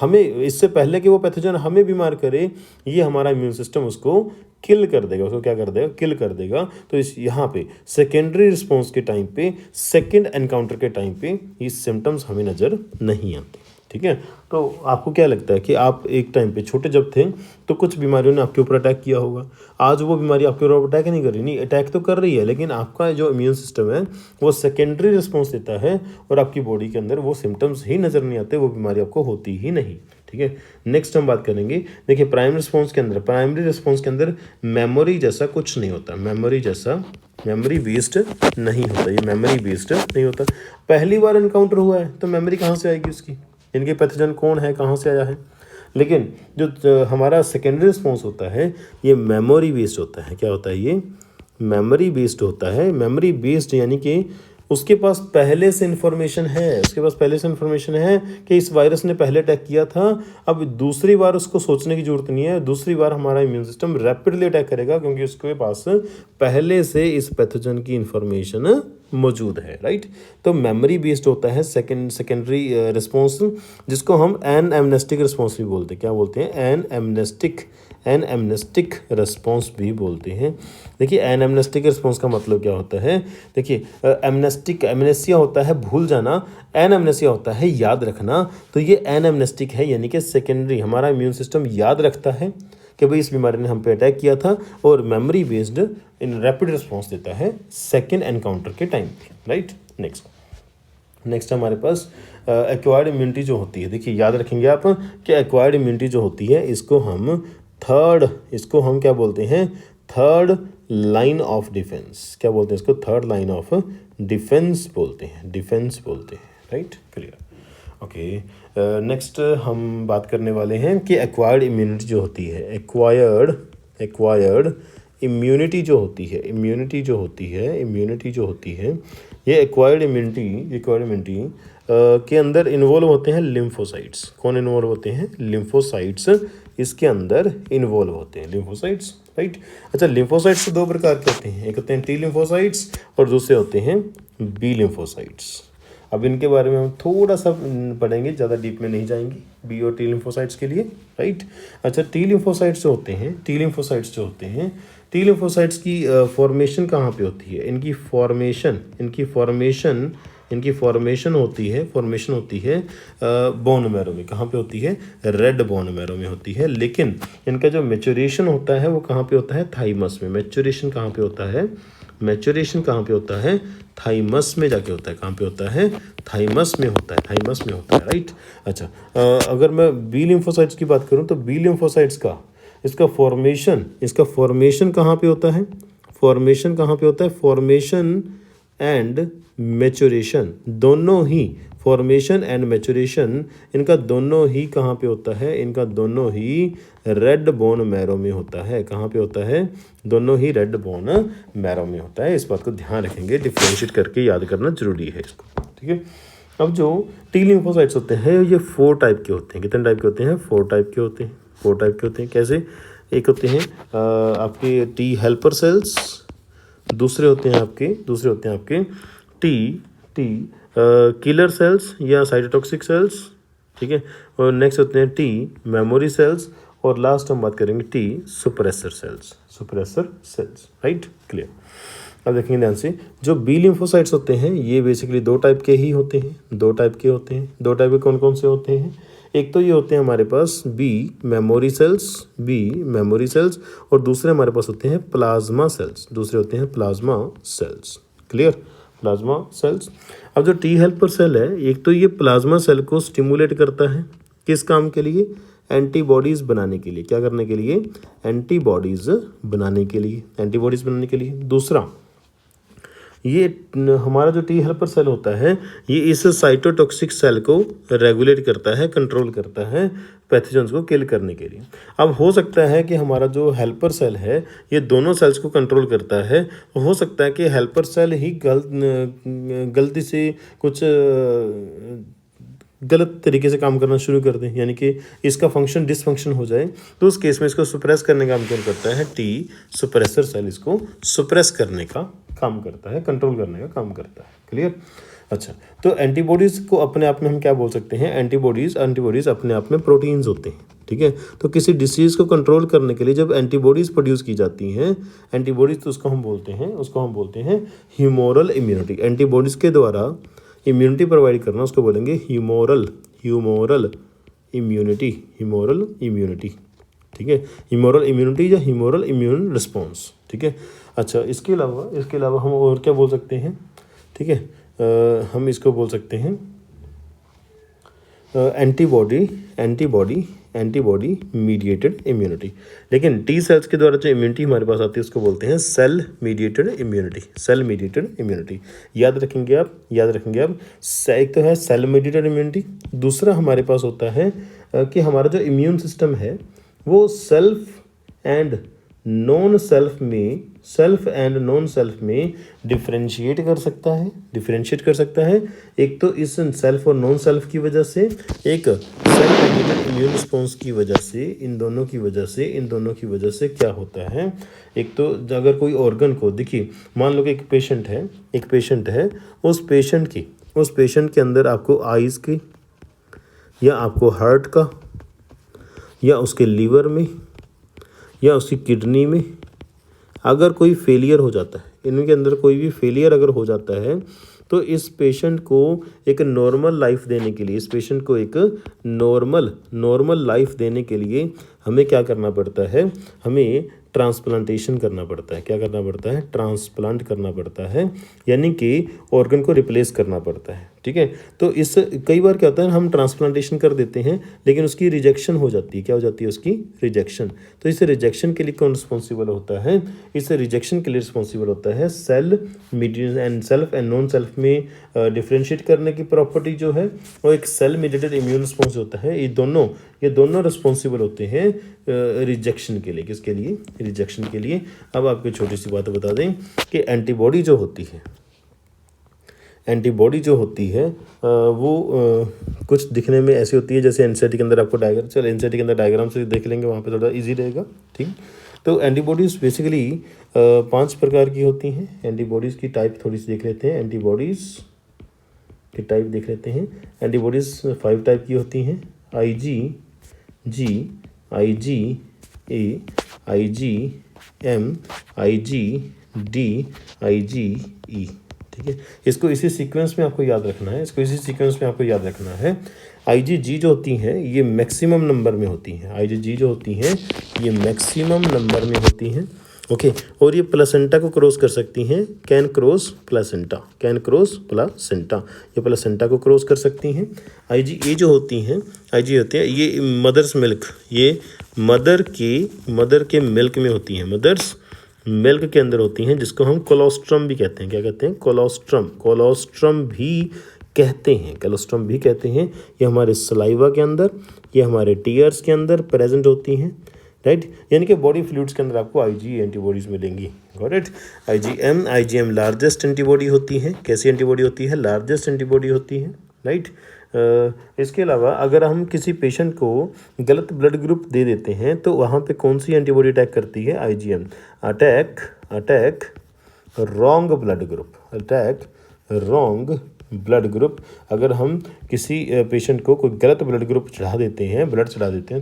हमें, इससे पहले कि वो पैथोजन हमें बीमार करे, ये हमारा इम्यून सिस्टम उसको किल कर देगा। उसको क्या कर देगा? किल कर देगा। तो इस यहाँ पे सेकेंडरी रिस्पॉन्स के टाइम पे, सेकेंड एनकाउंटर के टाइम पे ये सिम्टम्स हमें नज़र नहीं आते। ठीक है, तो आपको क्या लगता है कि आप एक टाइम पे छोटे जब थे तो कुछ बीमारियों ने आपके ऊपर अटैक किया होगा, आज वो बीमारी आपके ऊपर अटैक नहीं कर रही? नहीं, अटैक तो कर रही है, लेकिन आपका जो इम्यून सिस्टम है वो सेकेंडरी रिस्पॉन्स देता है और आपकी बॉडी के अंदर वो सिम्टम्स ही नज़र नहीं आते, वो बीमारी आपको होती ही नहीं। ठीक है, नेक्स्ट हम बात करेंगे। देखिए, प्राइमरी रिस्पॉन्स के अंदर मेमोरी जैसा कुछ नहीं होता, मेमोरी बेस्ड नहीं होता, ये मेमोरी बेस्ड नहीं होता। पहली बार एनकाउंटर हुआ है तो मेमोरी कहाँ से आएगी उसकी? इनके पैथोजन कौन है, कहाँ से आया है? लेकिन जो हमारा सेकेंडरी रिस्पॉन्स होता है ये मेमोरी बेस्ड होता है। क्या होता है ये? मेमोरी बेस्ड होता है। मेमोरी बेस्ड यानी कि उसके पास पहले से इन्फॉर्मेशन है, कि इस वायरस ने पहले अटैक किया था, अब दूसरी बार उसको सोचने की जरूरत नहीं है, दूसरी बार हमारा इम्यून सिस्टम रैपिडली अटैक करेगा क्योंकि उसके पास पहले से इस पैथोजन की इन्फॉर्मेशन मौजूद है। राइट, तो मेमोरी बेस्ड होता है सेकेंडरी रिस्पॉन्स, जिसको हम एनएमनेस्टिक रिस्पॉन्स भी बोलते हैं। क्या बोलते हैं? एनएमनेस्टिक रिस्पॉन्स भी बोलते हैं। देखिए, एनएमनेस्टिक रिस्पॉन्स का मतलब क्या होता है? देखिए, एमनेसिया होता है भूल जाना, एनएमनेसिया होता है याद रखना। तो ये एनएमनेस्टिक है, यानी कि सेकेंडरी हमारा इम्यून सिस्टम याद रखता है कि भाई इस बीमारी ने हम पे अटैक किया था, और memory based in rapid response देता है सेकेंड एनकाउंटर के टाइम पे। राइट, नेक्स्ट हमारे पास एक्वायर्ड इम्यूनिटी जो होती है। देखिए, याद रखेंगे आप कि एक्वायर्ड इम्यूनिटी जो होती है इसको हम क्या बोलते हैं? Third line of defence. क्या बोलते हैं इसको? थर्ड लाइन ऑफ डिफेंस बोलते हैं, राइट, क्लियर। ओके, नेक्स्ट हम बात करने वाले हैं कि एक्वायर्ड इम्यूनिटी जो होती है, एक्वायर्ड इम्यूनिटी जो होती है, ये एक्वायर्ड इम्यूनिटी के अंदर इन्वॉल्व होते हैं लिम्फोसाइट्स। कौन इन्वॉल्व होते हैं? लिम्फोसाइट्स इसके अंदर इन्वॉल्व होते हैं, लिम्फोसाइट्स। राइट, अच्छा, लिम्फोसाइट्स दो प्रकार के होते हैं, एक होते हैं टी लिम्फोसाइट्स और दूसरे होते हैं बी लिम्फोसाइट्स। अब इनके बारे में हम थोड़ा सा पढ़ेंगे, ज़्यादा डीप में नहीं जाएंगे बी और टी लिम्फोसाइट्स के लिए। राइट, अच्छा, टी लिम्फोसाइट्स जो होते हैं टी लिम्फोसाइट्स की फॉर्मेशन कहाँ पे होती है? इनकी फॉर्मेशन होती है बोन मैरो में। कहाँ पे होती है? रेड बोन मैरो में होती है। लेकिन इनका जो मैच्योरेशन होता है वो कहाँ पे होता है? थाइमस में। मैच्योरेशन कहाँ पे होता है? थाइमस में जाके होता है। कहाँ पे होता है? थाइमस में होता है, राइट। अच्छा, अगर मैं बी लिम्फोसाइट्स की बात करूँ तो बी लिम्फोसाइट्स का इसका फॉर्मेशन कहाँ पे होता है? फॉर्मेशन एंड मैच्योरेशन दोनों ही, फॉर्मेशन एंड मैच्योरेशन इनका दोनों ही कहाँ पे होता है? इनका दोनों ही रेड बोन मैरो में होता है। कहाँ पे होता है? दोनों ही रेड बोन मैरो में होता है। इस बात को ध्यान रखेंगे, डिफ्रेंशिएट करके याद करना जरूरी है इसको। ठीक है, अब जो टी लिम्फोसाइट्स होते हैं ये 4 टाइप के होते हैं। कितने टाइप के होते हैं? 4 टाइप के होते हैं। कैसे? एक होते हैं आपके टी हेल्पर सेल्स, दूसरे होते हैं आपके टी किलर सेल्स या साइटोटॉक्सिक सेल्स। ठीक है, और नेक्स्ट होते हैं टी मेमोरी सेल्स, और लास्ट हम बात करेंगे T suppressor cells. Right, clear. अब देखेंगे ध्यान से, जो बी लिम्फोसाइट्स होते हैं ये बेसिकली 2 टाइप के ही होते हैं। 2 टाइप के कौन कौन से होते हैं? एक तो ये होते हैं हमारे पास बी मेमोरी सेल्स, और दूसरे हमारे पास होते हैं plasma cells. Clear, plasma cells. अब जो टी हेल्पर सेल है, एक तो ये प्लाज्मा सेल को स्टिमुलेट करता है, किस काम के लिए? एंटीबॉडीज बनाने के लिए। क्या करने के लिए? एंटीबॉडीज बनाने के लिए। दूसरा, ये हमारा जो टी हेल्पर सेल होता है ये इस साइटोटॉक्सिक सेल को रेगुलेट करता है, कंट्रोल करता है पैथोजेंस को किल करने के लिए। अब हो सकता है कि हमारा जो हेल्पर सेल है ये दोनों सेल्स को कंट्रोल करता है। हो सकता है कि हेल्पर सेल ही गलती से कुछ गलत तरीके से काम करना शुरू कर दें, यानी कि इसका फंक्शन डिसफंक्शन हो जाए, तो उस केस में इसको सुप्रेस करने का काम कौन करता है? टी सुप्रेसर सेल इसको सुप्रेस करने का काम करता है, कंट्रोल करने का काम करता है। क्लियर? अच्छा, तो एंटीबॉडीज़ को अपने आप में हम क्या बोल सकते हैं? एंटीबॉडीज़ अपने आप में प्रोटीन्स होते हैं। ठीक है, तो किसी डिसीज़ को कंट्रोल करने के लिए जब एंटीबॉडीज़ प्रोड्यूस की जाती हैं, एंटीबॉडीज़ तो उसको हम बोलते हैं ह्यूमोरल इम्यूनिटी। एंटीबॉडीज़ के द्वारा इम्यूनिटी प्रोवाइड करना उसको बोलेंगे ह्यूमोरल इम्यूनिटी। ठीक है, ह्यूमोरल इम्यूनिटी या ह्यूमोरल इम्यून रिस्पॉन्स। ठीक है, अच्छा, इसके अलावा हम और क्या बोल सकते हैं? ठीक है, हम इसको बोल सकते हैं एंटीबॉडी मीडिएटेड इम्यूनिटी। लेकिन टी सेल्स के द्वारा जो इम्यूनिटी हमारे पास आती है उसको बोलते हैं सेल मीडिएटेड इम्यूनिटी। याद रखेंगे आप। एक तो है सेल मीडिएटेड इम्यूनिटी, दूसरा हमारे पास होता है कि हमारा जो इम्यून सिस्टम है वो सेल्फ एंड नॉन सेल्फ में डिफरेंशिएट कर सकता है। एक तो इस सेल्फ और नॉन सेल्फ की वजह से, एक सेल मेडिएटेड इम्यून रिस्पॉन्स की वजह से। इन दोनों की वजह से क्या होता है? एक तो अगर कोई ऑर्गन को, देखिए मान लो कि एक पेशेंट है, उस पेशेंट के अंदर आपको आइज़ की या आपको हार्ट का या उसके लीवर में या उसकी किडनी में अगर कोई फेलियर हो जाता है, इनके अंदर कोई भी फेलियर अगर हो जाता है, तो इस पेशेंट को एक नॉर्मल लाइफ देने के लिए हमें क्या करना पड़ता है? हमें ट्रांसप्लांटेशन करना पड़ता है। क्या करना पड़ता है? ट्रांसप्लांट करना पड़ता है, यानी कि ऑर्गन को रिप्लेस करना पड़ता है। ठीक है, तो इस कई बार क्या होता है, हम ट्रांसप्लांटेशन कर देते हैं लेकिन उसकी रिजेक्शन हो जाती है। क्या हो जाती है? उसकी रिजेक्शन। तो इस रिजेक्शन के लिए कौन रिस्पॉन्सिबल होता है? इस रिजेक्शन के लिए रिस्पॉन्सिबल होता है cell mediated and self and non self में डिफ्रेंशिएट करने की प्रॉपर्टी जो है वो एक सेल मीडिएटेड इम्यून रिस्पॉन्स होता है। ये दोनों रिस्पॉन्सिबल होते हैं रिजेक्शन के लिए। किसके लिए? रिजेक्शन के लिए। अब आपको छोटी सी बात बता दें कि एंटीबॉडी जो होती है वो कुछ दिखने में ऐसी होती है जैसे एनसीईआरटी के अंदर आपको एनसीईआरटी के अंदर डायग्राम से देख लेंगे, वहाँ पे थोड़ा इजी रहेगा। ठीक, तो एंटीबॉडीज़ बेसिकली 5 प्रकार की होती हैं। एंटीबॉडीज़ की टाइप थोड़ी सी देख लेते हैं। एंटीबॉडीज़ 5 टाइप की होती हैं। IgG, IgA, IgM, IgD, IgE। ठीक है, इसको इसी सीक्वेंस में आपको याद रखना है। IgG जो होती हैं ये मैक्सिमम नंबर में होती हैं। ओके, और ये प्लेसेंटा को क्रॉस कर सकती हैं। कैन क्रॉस प्लेसेंटा, ये प्लेसेंटा को क्रॉस कर सकती हैं। IgA जो होती हैं, ये मदर्स मिल्क, ये मदर के मिल्क में होती हैं, मदर्स मिल्क के अंदर होती हैं, जिसको हम कोलोस्ट्रम भी कहते हैं। क्या कहते हैं? कोलोस्ट्रम भी कहते हैं। ये हमारे सलाइवा के अंदर, ये हमारे टीयर्स के अंदर प्रेजेंट होती हैं। राइट, यानी कि बॉडी फ्लूइड्स के अंदर आपको IgE एंटीबॉडीज़ मिलेंगी। Got it? IgM largest antibody होती है। कैसी एंटीबॉडी होती है? लार्जेस्ट एंटीबॉडी होती है। राइट, इसके अलावा अगर हम किसी पेशेंट को गलत ब्लड ग्रुप दे देते हैं तो वहाँ पे कौन सी एंटीबॉडी अटैक करती है? IgM attack wrong blood group. अगर हम किसी पेशेंट को कोई गलत ब्लड ग्रुप चढ़ा देते हैं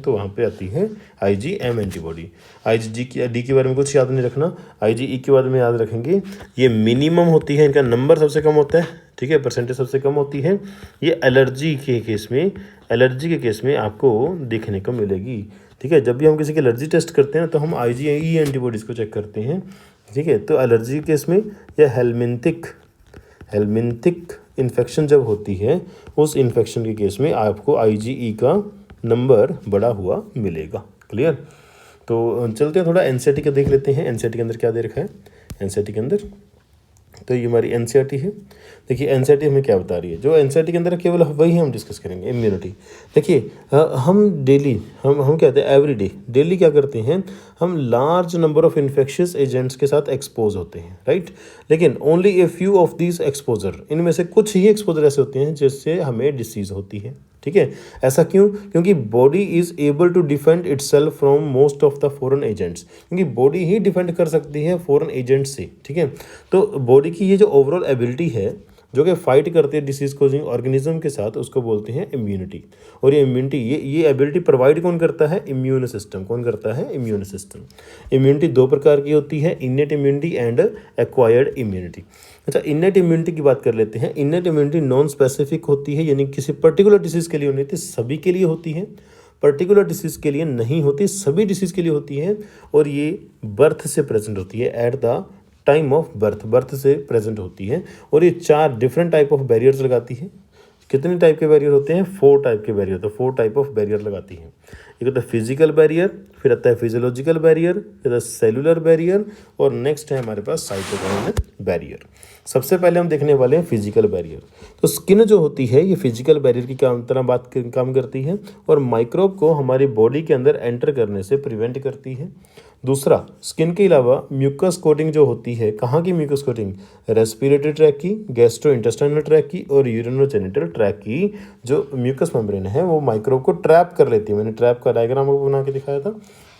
तो वहाँ पे आती है IgM एंटीबॉडी। IgD के बारे में कुछ याद नहीं रखना। IgE के बारे में याद रखेंगे। ये मिनिमम होती है, इनका नंबर सबसे कम होता है। ठीक है, परसेंटेज सबसे कम होती है। ये एलर्जी के केस में आपको देखने को मिलेगी। ठीक है, जब भी हम किसी की एलर्जी टेस्ट करते हैं तो हम IgE एंटीबॉडीज़ को चेक करते हैं। ठीक है, तो एलर्जी के केस में या हेलमिंथिक इन्फेक्शन जब होती है, उस इन्फेक्शन के केस में आपको IgE का नंबर बढ़ा हुआ मिलेगा। क्लियर? तो चलते हैं थोड़ा एनसीईआरटी का देख लेते हैं। एनसीईआरटी के अंदर क्या दे रखा है? एनसीईआरटी के अंदर तो ये हमारी एनसीईआरटी है। देखिए एनसीईआरटी हमें क्या बता रही है, जो एनसीईआरटी के अंदर है केवल वही हम डिस्कस करेंगे, इम्यूनिटी। देखिए हम डेली हम कहते हैं एवरी डे, डेली क्या करते हैं, हम large number of infectious agents के साथ एक्सपोज होते हैं, राइट। लेकिन only a few of these exposure, इनमें से कुछ ही एक्सपोजर ऐसे होते हैं जिससे हमें डिसीज़ होती है, ठीक है। ऐसा क्यों? क्योंकि body is able to defend itself from most of the foreign agents, क्योंकि बॉडी ही डिफेंड कर सकती है फॉरेन एजेंट से, ठीक है। तो बॉडी की ये जो ओवरऑल एबिलिटी है जो कि फाइट करते हैं डिसीज कोजिंग ऑर्गेनिज्म के साथ, उसको बोलते हैं इम्यूनिटी। और ये इम्यूनिटी ये एबिलिटी प्रोवाइड कौन करता है? Immune system. कौन करता है? Immune system. इम्यूनिटी दो प्रकार की होती है, innate immunity and acquired immunity. अच्छा, इनेट इम्यूनिटी की बात कर लेते हैं। इनेट इम्यूनिटी नॉन स्पेसिफिक होती है, यानी किसी पर्टिकुलर डिसीज़ के लिए नहीं होती, सभी के लिए होती है। पर्टिकुलर डिसीज़ के लिए नहीं होती, सभी डिसीज़ के लिए होती है। और ये बर्थ से प्रेजेंट होती है, eight the time of birth से प्रेजेंट होती है। और ये 4 डिफरेंट टाइप ऑफ बैरियर्स लगाती है। कितने टाइप के बैरियर होते हैं? 4 टाइप के बैरियर होते हैं, 4 टाइप ऑफ बैरियर लगाती है। एक होता है फिजिकल बैरियर, फिर आता है फिजियोलॉजिकल बैरियर, फिर आता है सेलुलर बैरियर, और नेक्स्ट है हमारे पास साइटोकाइनेटिक बैरियर। सबसे पहले हम देखने वाले हैं फिजिकल बैरियर। तो स्किन जो होती है ये फिजिकल बैरियर की काम करती है, और माइक्रोब को हमारी बॉडी के अंदर एंटर करने से प्रिवेंट करती है। दूसरा, स्किन के अलावा म्यूकस कोटिंग जो होती है, कहाँ की म्यूकस कोटिंग? रेस्पिरेटरी ट्रैक की, गैस्ट्रो इंटेस्टाइनल ट्रैक की, और यूरिनोजेनिटल ट्रैक की जो म्यूकस मेम्ब्रेन है वो माइक्रोब को ट्रैप कर लेती है। मैंने ट्रैप का डायग्राम आपको बना के दिखाया था।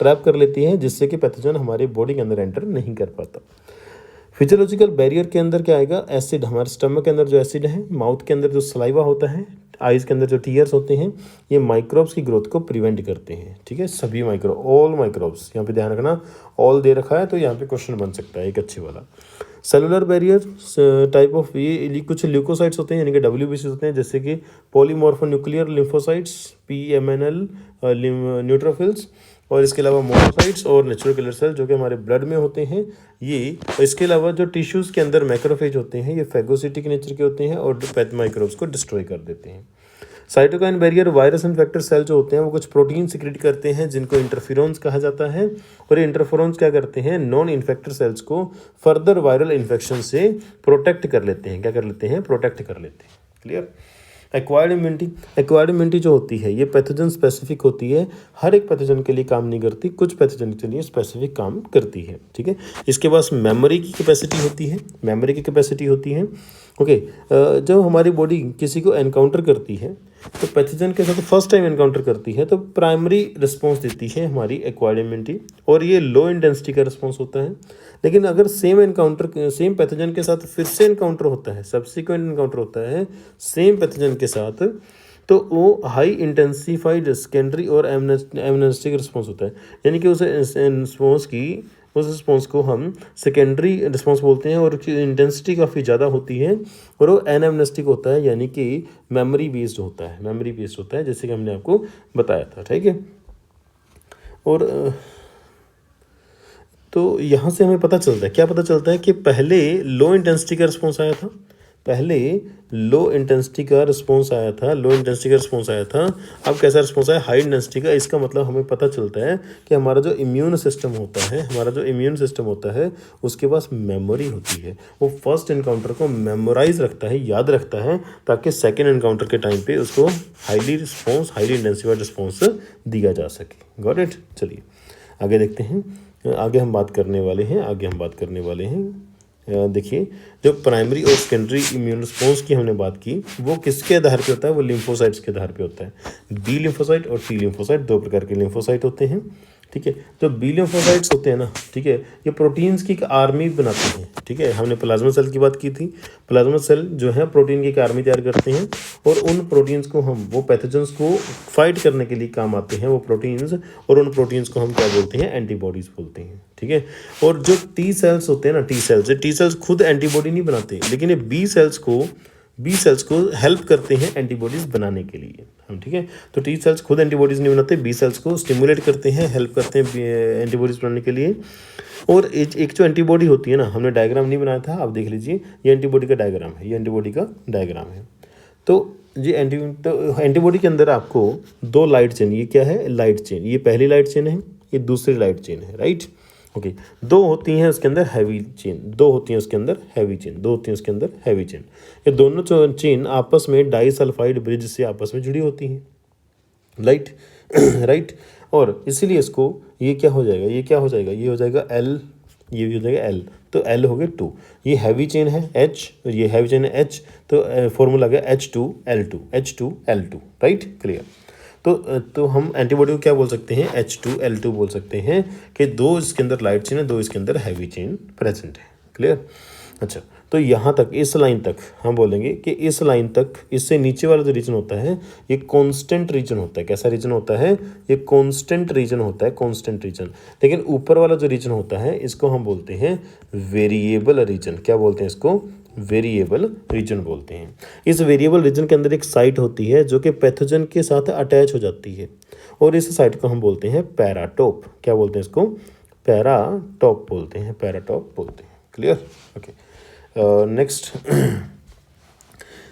ट्रैप कर लेती है जिससे कि पैथोजन हमारे बॉडी के अंदर एंटर नहीं कर पाता। फिजियोलॉजिकल बैरियर के अंदर क्या आएगा? एसिड। हमारे स्टमक के अंदर जो एसिड है, माउथ के अंदर जो सलाइवा होता है, आइज़ के अंदर जो टीयर्स होते हैं, ये माइक्रोब्स की ग्रोथ को प्रिवेंट करते हैं, ठीक है। सभी ऑल माइक्रोब्स, यहाँ पे ध्यान रखना, ऑल दे रखा है तो यहाँ पे क्वेश्चन बन सकता है एक अच्छे वाला। सेलुलर बैरियर टाइप ऑफ ये कुछ ल्यूकोसाइट्स होते हैं, यानी कि WBC होते हैं, जैसे कि पॉलीमॉर्फोन्यूक्लियर लिम्फोसाइट्स, PMNL न्यूट्रोफिल्स, और इसके अलावा मोनोसाइट्स और नेचुरल किलर सेल जो कि हमारे ब्लड में होते हैं ये। इसके अलावा जो टिश्यूज़ के अंदर मैक्रोफेज होते हैं ये फैगोसिटिक नेचर के होते हैं और पैथ माइक्रोब्स को डिस्ट्रॉय कर देते हैं। Cytokine barrier virus infector cell जो होते हैं वो कुछ प्रोटीन सिक्रेट करते हैं जिनको इंटरफेरोन्स कहा जाता है, और ये इंटरफेरोन्स क्या करते हैं? नॉन इन्फेक्टर सेल्स को फर्दर वायरल इन्फेक्शन से प्रोटेक्ट कर लेते हैं। क्या कर लेते हैं? प्रोटेक्ट कर लेते हैं। क्लियर? एक्वायर्ड इम्यूनिटी जो होती है ये पैथोजन स्पेसिफिक होती है, हर एक पैथोजन के लिए काम नहीं करती, कुछ पैथोजन के लिए स्पेसिफिक काम करती है, ठीक है। इसके पास मेमोरी की कैपेसिटी होती है, ओके। जब हमारी बॉडी किसी को एनकाउंटर करती है तो पैथोजन के साथ फर्स्ट टाइम एनकाउंटर करती है तो प्राइमरी रिस्पॉन्स देती है हमारी एक्वायर्ड इम्यूनिटी, और ये लो इंटेंसिटी का रिस्पॉन्स होता है। लेकिन अगर सेम पैथोजन के साथ फिर से एनकाउंटर होता है, सब्सिक्वेंट एनकाउंटर होता है सेम पैथोजन के साथ, तो वो हाई इंटेंसिफाइड सेकेंडरी और एमनेस्टिक रिस्पॉन्स होता है, यानी कि उस रिस्पॉन्स को हम सेकेंडरी रिस्पॉन्स बोलते हैं, और उसकी इंटेंसिटी काफ़ी ज़्यादा होती है, और वो एनामनेस्टिक होता है, यानी कि मेमोरी बेस्ड होता है, जैसे कि हमने आपको बताया था, ठीक है। और तो यहाँ से हमें पता चलता है, क्या पता चलता है कि पहले लो इंटेंसिटी का रिस्पॉन्स आया था, अब कैसा रिस्पॉन्स आया? हाई इंटेंसिटी का। इसका मतलब हमें पता चलता है कि हमारा जो इम्यून सिस्टम होता है उसके पास मेमोरी होती है, वो फर्स्ट एनकाउंटर को मेमोराइज रखता है, याद रखता है, ताकि सेकेंड एनकाउंटर के टाइम पे उसको हाईली इंटेंसिफाइड रिस्पॉन्स दिया जा सके। Got it? चलिए आगे देखते हैं। आगे हम बात करने वाले हैं देखिए, जो प्राइमरी और सेकेंडरी इम्यून रिस्पॉन्स की हमने बात की वो किसके आधार पे होता है? वो लिम्फोसाइट्स के आधार पे होता है। बी लिम्फोसाइट और टी लिम्फोसाइट, दो प्रकार के लिम्फोसाइट होते हैं, ठीक है। जो बी लिम्फोसाइट्स होते हैं ना, ठीक है, ये प्रोटीन्स की एक आर्मी बनाते हैं, ठीक है। हमने प्लाज्मा सेल की बात की थी। प्लाज्मा सेल जो है प्रोटीन की एक आर्मी तैयार करते हैं, और उन प्रोटीन्स को वो पैथोजन्स को फाइट करने के लिए काम आते हैं वो प्रोटीन्स, और उन प्रोटीन्स को हम क्या बोलते हैं? एंटीबॉडीज बोलते हैं, ठीक है। और जो टी सेल्स होते हैं ना, टी सेल्स खुद एंटीबॉडी नहीं बनाते, लेकिन ये बी सेल्स को हेल्प करते हैं एंटीबॉडीज़ बनाने के लिए हम, ठीक है। तो टी सेल्स खुद एंटीबॉडीज़ नहीं बनाते, बी सेल्स को स्टिमुलेट करते हैं, हेल्प करते हैं एंटीबॉडीज़ बनाने के लिए। और एक जो एंटीबॉडी होती है ना, हमने डायग्राम नहीं बनाया था, आप देख लीजिए, ये एंटीबॉडी का डायग्राम है, तो ये एंटीबॉडी के अंदर आपको 2 लाइट चेन, ये क्या है? लाइट चेन, ये पहली लाइट चेन है, ये दूसरी लाइट चेन है, राइट। ओके, दो होती हैं उसके अंदर हैवी चेन, दो होती हैं उसके अंदर हैवी चेन, दो होती हैं उसके अंदर हैवी चेन। ये दोनों चेन आपस में डाइसल्फाइड ब्रिज से आपस में जुड़ी होती हैं, राइट राइट। और इसीलिए इसको ये क्या हो जाएगा, ये क्या हो जाएगा, ये हो जाएगा L, ये भी हो जाएगा L, तो L हो गया 2। ये हैवी चेन है H और ये हैवी चेन है H, तो फॉर्मूला आ गया H2L2, H2L2, राइट, क्लियर। तो हम एंटीबॉडी को क्या बोल सकते हैं, H2L2 बोल सकते हैं कि दो इसके अंदर लाइट चेन है, दो इसके अंदर हैवी चेन प्रेजेंट है, क्लियर। अच्छा, तो यहाँ तक, इस लाइन तक हम बोलेंगे कि इस लाइन तक, इससे नीचे वाला जो रीजन होता है ये कांस्टेंट रीजन होता है। कैसा रीजन होता है, ये कांस्टेंट रीजन होता है, कांस्टेंट रीजन। लेकिन ऊपर वाला जो रीजन होता है इसको हम बोलते हैं वेरिएबल रीजन। क्या बोलते हैं इसको, वेरिएबल रीजन बोलते हैं। इस वेरिएबल रीजन के अंदर एक साइट होती है जो कि पैथोजन के साथ अटैच हो जाती है, और इस साइट को हम बोलते हैं पैराटोप। क्या बोलते हैं इसको, पैराटोप बोलते हैं, पैराटोप बोलते हैं, क्लियर, ओके। नेक्स्ट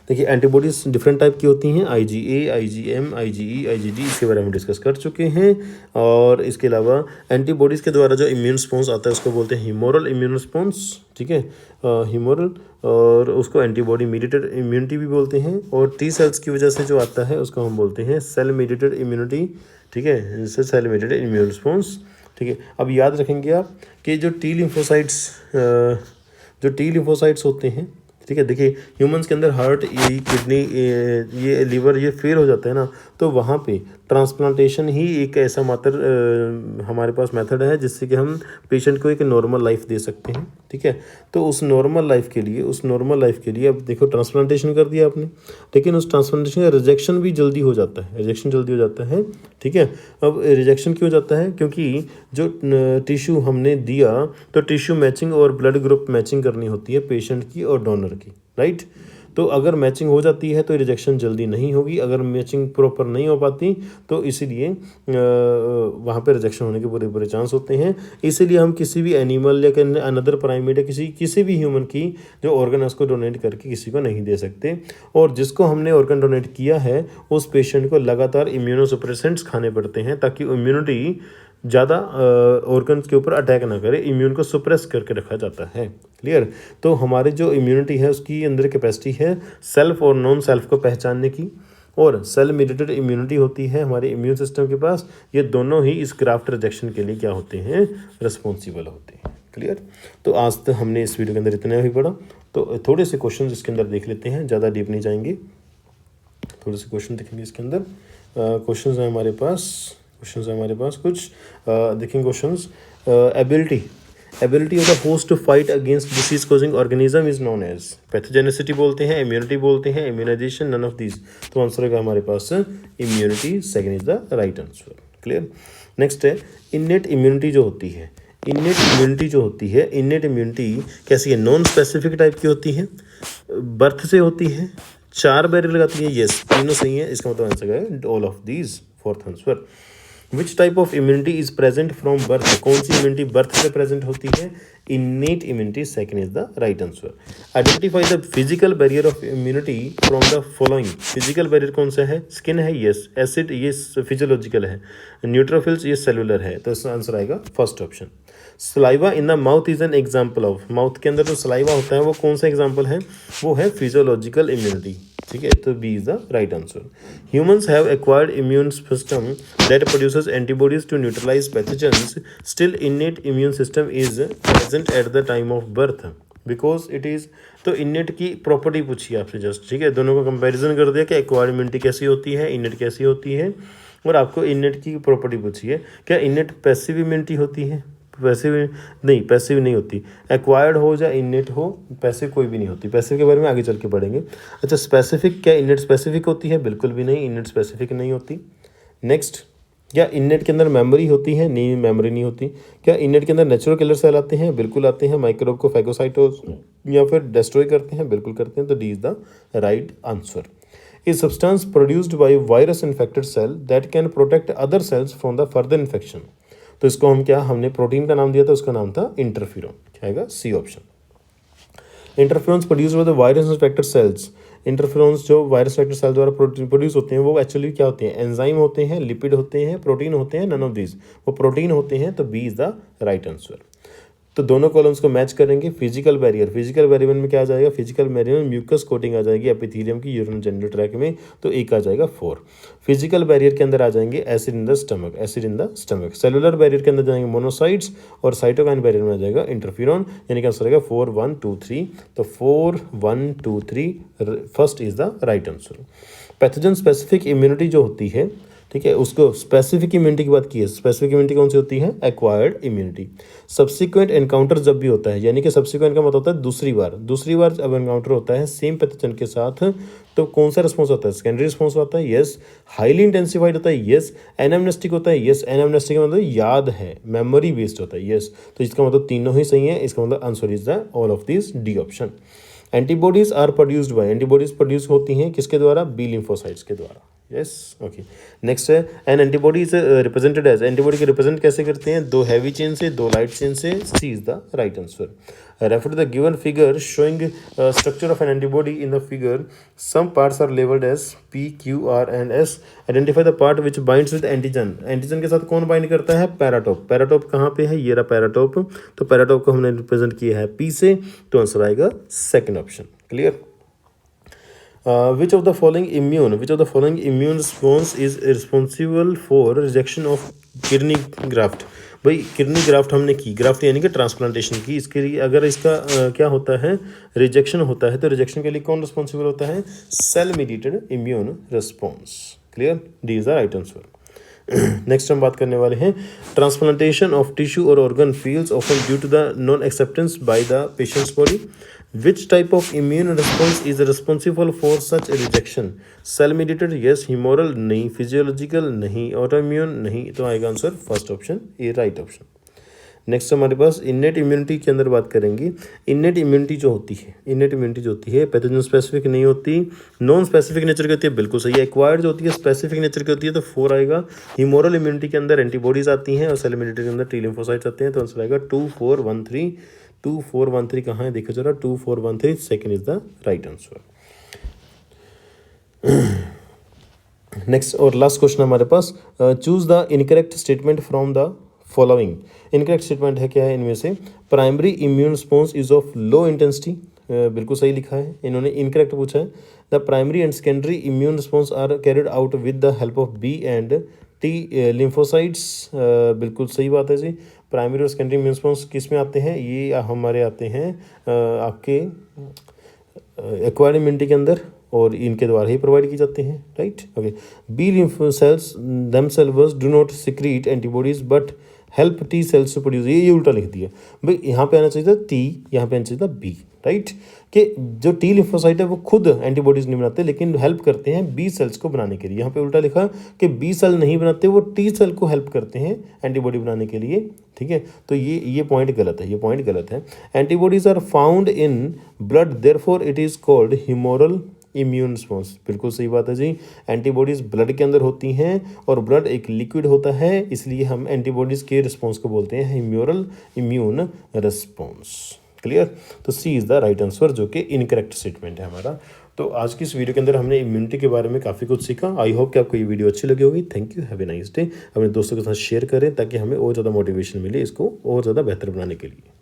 देखिए, एंटीबॉडीज डिफरेंट टाइप की होती हैं, IgA, IgM, IgE, IgG, इसके बारे में डिस्कस कर चुके हैं। और इसके अलावा एंटीबॉडीज़ के द्वारा जो इम्यून रिस्पॉन्स आता है उसको बोलते हैं ह्यूमोरल इम्यून रिस्पॉन्स, ठीक है, ह्यूमोरल, और उसको एंटीबॉडी मीडिएटेड इम्यूनिटी भी बोलते हैं। और T सेल्स की वजह से जो आता है उसको हम बोलते हैं सेल मीडिएटेड इम्यूनिटी, ठीक है, इससे सेल मीडिएटेड इम्यून रिस्पॉन्स, ठीक है। अब याद रखेंगे आप कि जो T लिम्फोसाइट्स होते हैं, ठीक है, देखिए ह्यूमंस के अंदर हार्ट, ये किडनी, ये लीवर, ये फेल हो जाता है ना, तो वहाँ पे ट्रांसप्लांटेशन ही एक ऐसा मात्र हमारे पास मेथड है जिससे कि हम पेशेंट को एक नॉर्मल लाइफ दे सकते हैं, ठीक है। तो उस नॉर्मल लाइफ के लिए अब देखो ट्रांसप्लांटेशन कर दिया आपने, लेकिन उस ट्रांसप्लांटेशन का रिजेक्शन भी जल्दी हो जाता है, ठीक है। अब रिजेक्शन क्यों हो जाता है, क्योंकि जो टिश्यू हमने दिया तो टिश्यू मैचिंग और ब्लड ग्रुप मैचिंग करनी होती है पेशेंट की और डोनर की, राइट। तो अगर मैचिंग हो जाती है तो रिजेक्शन जल्दी नहीं होगी, अगर मैचिंग प्रॉपर नहीं हो पाती तो इसीलिए वहाँ पे रिजेक्शन होने के पूरे चांस होते हैं। इसीलिए हम किसी भी एनिमल या अनदर प्राइमेट या किसी भी ह्यूमन की जो ऑर्गन है उसको डोनेट करके किसी को नहीं दे सकते। और जिसको हमने ऑर्गन डोनेट किया है उस पेशेंट को लगातार इम्यूनोसप्रेसेंट्स खाने पड़ते हैं ताकि इम्यूनिटी ज़्यादा ऑर्गन्स के ऊपर अटैक ना करे, इम्यून को सुप्रेस करके रखा जाता है, क्लियर। तो हमारी जो इम्यूनिटी है उसकी अंदर कैपेसिटी है सेल्फ और नॉन सेल्फ को पहचानने की, और सेल मीडिएटेड इम्यूनिटी होती है हमारे इम्यून सिस्टम के पास। ये दोनों ही इस ग्राफ्ट रिजेक्शन के लिए क्या होते हैं, रिस्पॉन्सिबल होते हैं, क्लियर। तो आज तक हमने इस वीडियो के अंदर इतना ही पढ़ा, तो थोड़े से क्वेश्चन इसके अंदर देख लेते हैं, ज़्यादा डीप नहीं जाएंगे, थोड़े से क्वेश्चन देखेंगे इसके अंदर। क्वेश्चन है हमारे पास कुछ देखेंगे questions. Ability of the host to fight against disease causing organism is known as, pathogenicity बोलते हैं, इम्यूनिटी बोलते हैं, इम्यूनाइजेशन, नन ऑफ दीज। तो आंसर होगा हमारे पास immunity, second is the right answer, clear. Next है इन्नेट इम्यूनिटी जो होती है, इन्नेट इम्यूनिटी कैसी है, नॉन स्पेसिफिक टाइप की होती है, बर्थ से होती है, 4 बैरियर लगाती है, यस तीनों सही है, इसका मतलब आंसर है all of these, fourth answer. Which type of immunity is present from birth, कौन सी इम्यूनिटी बर्थ से प्रेजेंट होती है, innate immunity, second is the right answer. Identify the physical barrier of immunity from the following, physical barrier कौन सा है, skin है, yes, acid ये physiological है, न्यूट्रोफिल्स ये सेलुलर है, तो इसका आंसर आएगा first option. Saliva in the mouth is an example of, mouth के अंदर जो सलाइवा होता है वो कौन सा एग्जाम्पल है, वो है फिजियोलॉजिकल इम्यूनिटी, ठीक है, तो B is the right answer. Humans have acquired immune system that produces antibodies to neutralise pathogens, still innate immune system is present at the time of birth because it is. तो innate की property पूछी आपसे just, ठीक है, दोनों को comparison कर दिया कि एक्वायर्ड इम्यूनिटी कैसी होती है, इन्नेट कैसी होती है, और आपको इन्नेट की प्रॉपर्टी पूछी है क्या इन्नेट पैसिव इम्यूनिटी होती है, पैसिव नहीं होती, एक्वायर्ड हो या इन्नेट हो, पैसिव कोई भी नहीं होती, पैसिव के बारे में आगे चल के पढ़ेंगे। अच्छा, स्पेसिफिक, क्या इन्नेट स्पेसिफिक होती है, बिल्कुल भी नहीं, इन्नेट स्पेसिफिक नहीं होती। नेक्स्ट, क्या इन्नेट के अंदर मेमोरी होती है, नहीं, मेमोरी नहीं होती। क्या इन्नेट के अंदर नेचुरल किलर सेल आते हैं, बिल्कुल आते हैं, माइक्रोब को फैगोसाइटोस या फिर डिस्ट्रॉय करते हैं, बिल्कुल करते हैं, तो D is the right answer. Is substance produced by virus infected cell that can protect other cells from the further infection, तो इसको हम क्या, हमने प्रोटीन का नाम दिया था, उसका नाम था इंटरफेरॉन, क्या आएगा, C option. Interferons produce by the virus infected cells, interferons जो वायरस इन्फेक्टेड सेल द्वारा प्रोड्यूस होते हैं वो एक्चुअली क्या होते हैं, एंजाइम होते हैं, लिपिड होते हैं, प्रोटीन होते हैं, नन ऑफ दीज, वो प्रोटीन होते हैं, तो B is the right answer. तो दोनों कॉलम्स को मैच करेंगे। फिजिकल बैरियर में क्या आ जाएगा, फिजिकल बैरियर में म्यूकस कोटिंग आ जाएगी एपिथेलियम की यूरिनोजेनिटल ट्रैक्ट में, तो एक आ जाएगा 4। फिजिकल बैरियर के अंदर आ जाएंगे acid in the stomach. Cellular barrier के अंदर जाएंगे मोनोसाइट्स, और साइटोकाइन बैरियर में आ जाएगा इंटरफेरॉन, यानी कि आंसर आएगा 4 1 2 3। तो 4 1 2 3 first is the right answer. Pathogen specific immunity जो होती है, ठीक है, उसको स्पेसिफिक इम्यूनिटी की बात की है। स्पेसिफिक इम्यूनिटी कौन सी होती है, एक्वायर्ड इम्यूनिटी। सब्सिक्वेंट एनकाउंटर जब भी होता है, यानी कि सब्सिक्वेंट का मतलब होता है दूसरी बार जब एनकाउंटर होता है सेम पैथोजन के साथ, तो कौन सा रिस्पॉन्स होता है, सेकेंडरी रिस्पॉन्स होता है, यस। हाईली इंटेंसिफाइड होता है, यस। एनामनेस्टिक होता है, यस। एनामनेस्टिक का मतलब याद है, मेमोरी बेस्ड होता है, यस। तो इसका मतलब तीनों ही सही है, इसका मतलब answer is the all of this D option. Antibodies are produced by, antibodies produce होती हैं किसके द्वारा, बी लिम्फोसाइट्स के द्वारा, यस, ओके। नेक्स्ट है an antibody is represented as, antibody के रिप्रेजेंट कैसे करते हैं, 2 हैवी चेन से, 2 लाइट चेन से, C is the right answer. Refer to the given figure showing structure of an antibody in the figure, some parts are labelled as P Q R and S, identify the part which binds with antigen. Antigen के साथ कौन bind करता है, paratope. Paratope कहाँ पे है, ये रहा पैराटोप, तो पैराटोप को हमने रिप्रेजेंट किया है पी से, तो आंसर आएगा second option, clear. Which of the following immune response is responsible for rejection of kidney graft। भाई किडनी ग्राफ्ट हमने की, ग्राफ्ट यानी कि ट्रांसप्लांटेशन की, इसके लिए अगर इसका क्या होता है, रिजेक्शन होता है, तो रिजेक्शन के लिए कौन रिस्पॉन्सिबल होता है, cell mediated immune response, clear, D is the right answer. Next हम बात करने वाले हैं ट्रांसप्लांटेशन ऑफ टिश्यू और organ fails often due to the non acceptance by the patient's body. Which type of immune response is responsible for such rejection, cell mediated, yes. Humoral नहीं, physiological नहीं, autoimmune नहीं, तो आएगा answer first option, A right option. Next हमारे पास innate immunity के अंदर बात करेंगे। इन्नेट इम्यूनिटी जो होती है पैथोजन स्पेसिफिक नहीं होती, नॉन स्पेसिफिक नेचर की होती है, बिल्कुल सही है। एक्वायर्ड जो होती है स्पेसिफिक नेचर की होती है, तो 4 आएगा। ह्यूमोरल इम्यूनिटी के अंदर एंटीबॉडीज आती हैं और सेल इम्यूनिटी के अंदर टी लिम्फोसाइट्स आते हैं, तो आंसर आएगा 2 4 1 3। 2 4 1 3 कहाँ है, देखो जरा, 2 4 1 3 second is the right answer. Next और लास्ट क्वेश्चन हमारे पास, choose the incorrect statement from the following. Incorrect statement है क्या है इनमें से, primary immune response is of low intensity, बिल्कुल सही लिखा है, इन्होंने इनकरेक्ट पूछा है। The primary and secondary immune response are carried out with the help of B and T lymphocytes, बिल्कुल सही बात है जी। प्राइमरी और सेकेंडरी इम्यून रिस्पॉन्स किस में आते हैं, ये हमारे आते हैं आपके एक्वायर्ड इम्यूनिटी के अंदर, और इनके द्वारा ही प्रोवाइड की जाते हैं, right, okay. B lymph cells themselves do not secrete antibodies but help T cells to produce, ये उल्टा लिख दिया भाई, यहाँ पे आना चाहिए था टी, यहाँ पे आना चाहिए था बी, राइट, कि जो टी लिम्फोसाइट है वो खुद एंटीबॉडीज नहीं बनाते लेकिन हेल्प करते हैं बी सेल्स को बनाने के लिए। यहाँ पे उल्टा लिखा कि बी सेल नहीं बनाते, वो टी सेल को हेल्प करते हैं एंटीबॉडी बनाने के लिए, ठीक है, तो ये पॉइंट गलत है, antibodies are found in blood therefore it is called humoral immune response, बिल्कुल सही बात है जी। एंटीबॉडीज़ ब्लड के अंदर होती हैं और ब्लड एक लिक्विड होता है, इसलिए हम एंटीबॉडीज़ के रिस्पॉन्स को बोलते हैं ह्यूमोरल इम्यून रिस्पॉन्स, क्लियर। तो सी इज़ द राइट आंसर, जो कि इनकरेक्ट स्टेटमेंट है हमारा। तो आज की इस वीडियो के अंदर हमने इम्यूनिटी के बारे में काफ़ी कुछ सीखा। आई होप कि आपको ये वीडियो अच्छी लगी होगी। Thank you, have a nice day. अपने दोस्तों के साथ शेयर करें ताकि हमें और ज़्यादा मोटिवेशन मिले इसको और ज़्यादा बेहतर बनाने के लिए।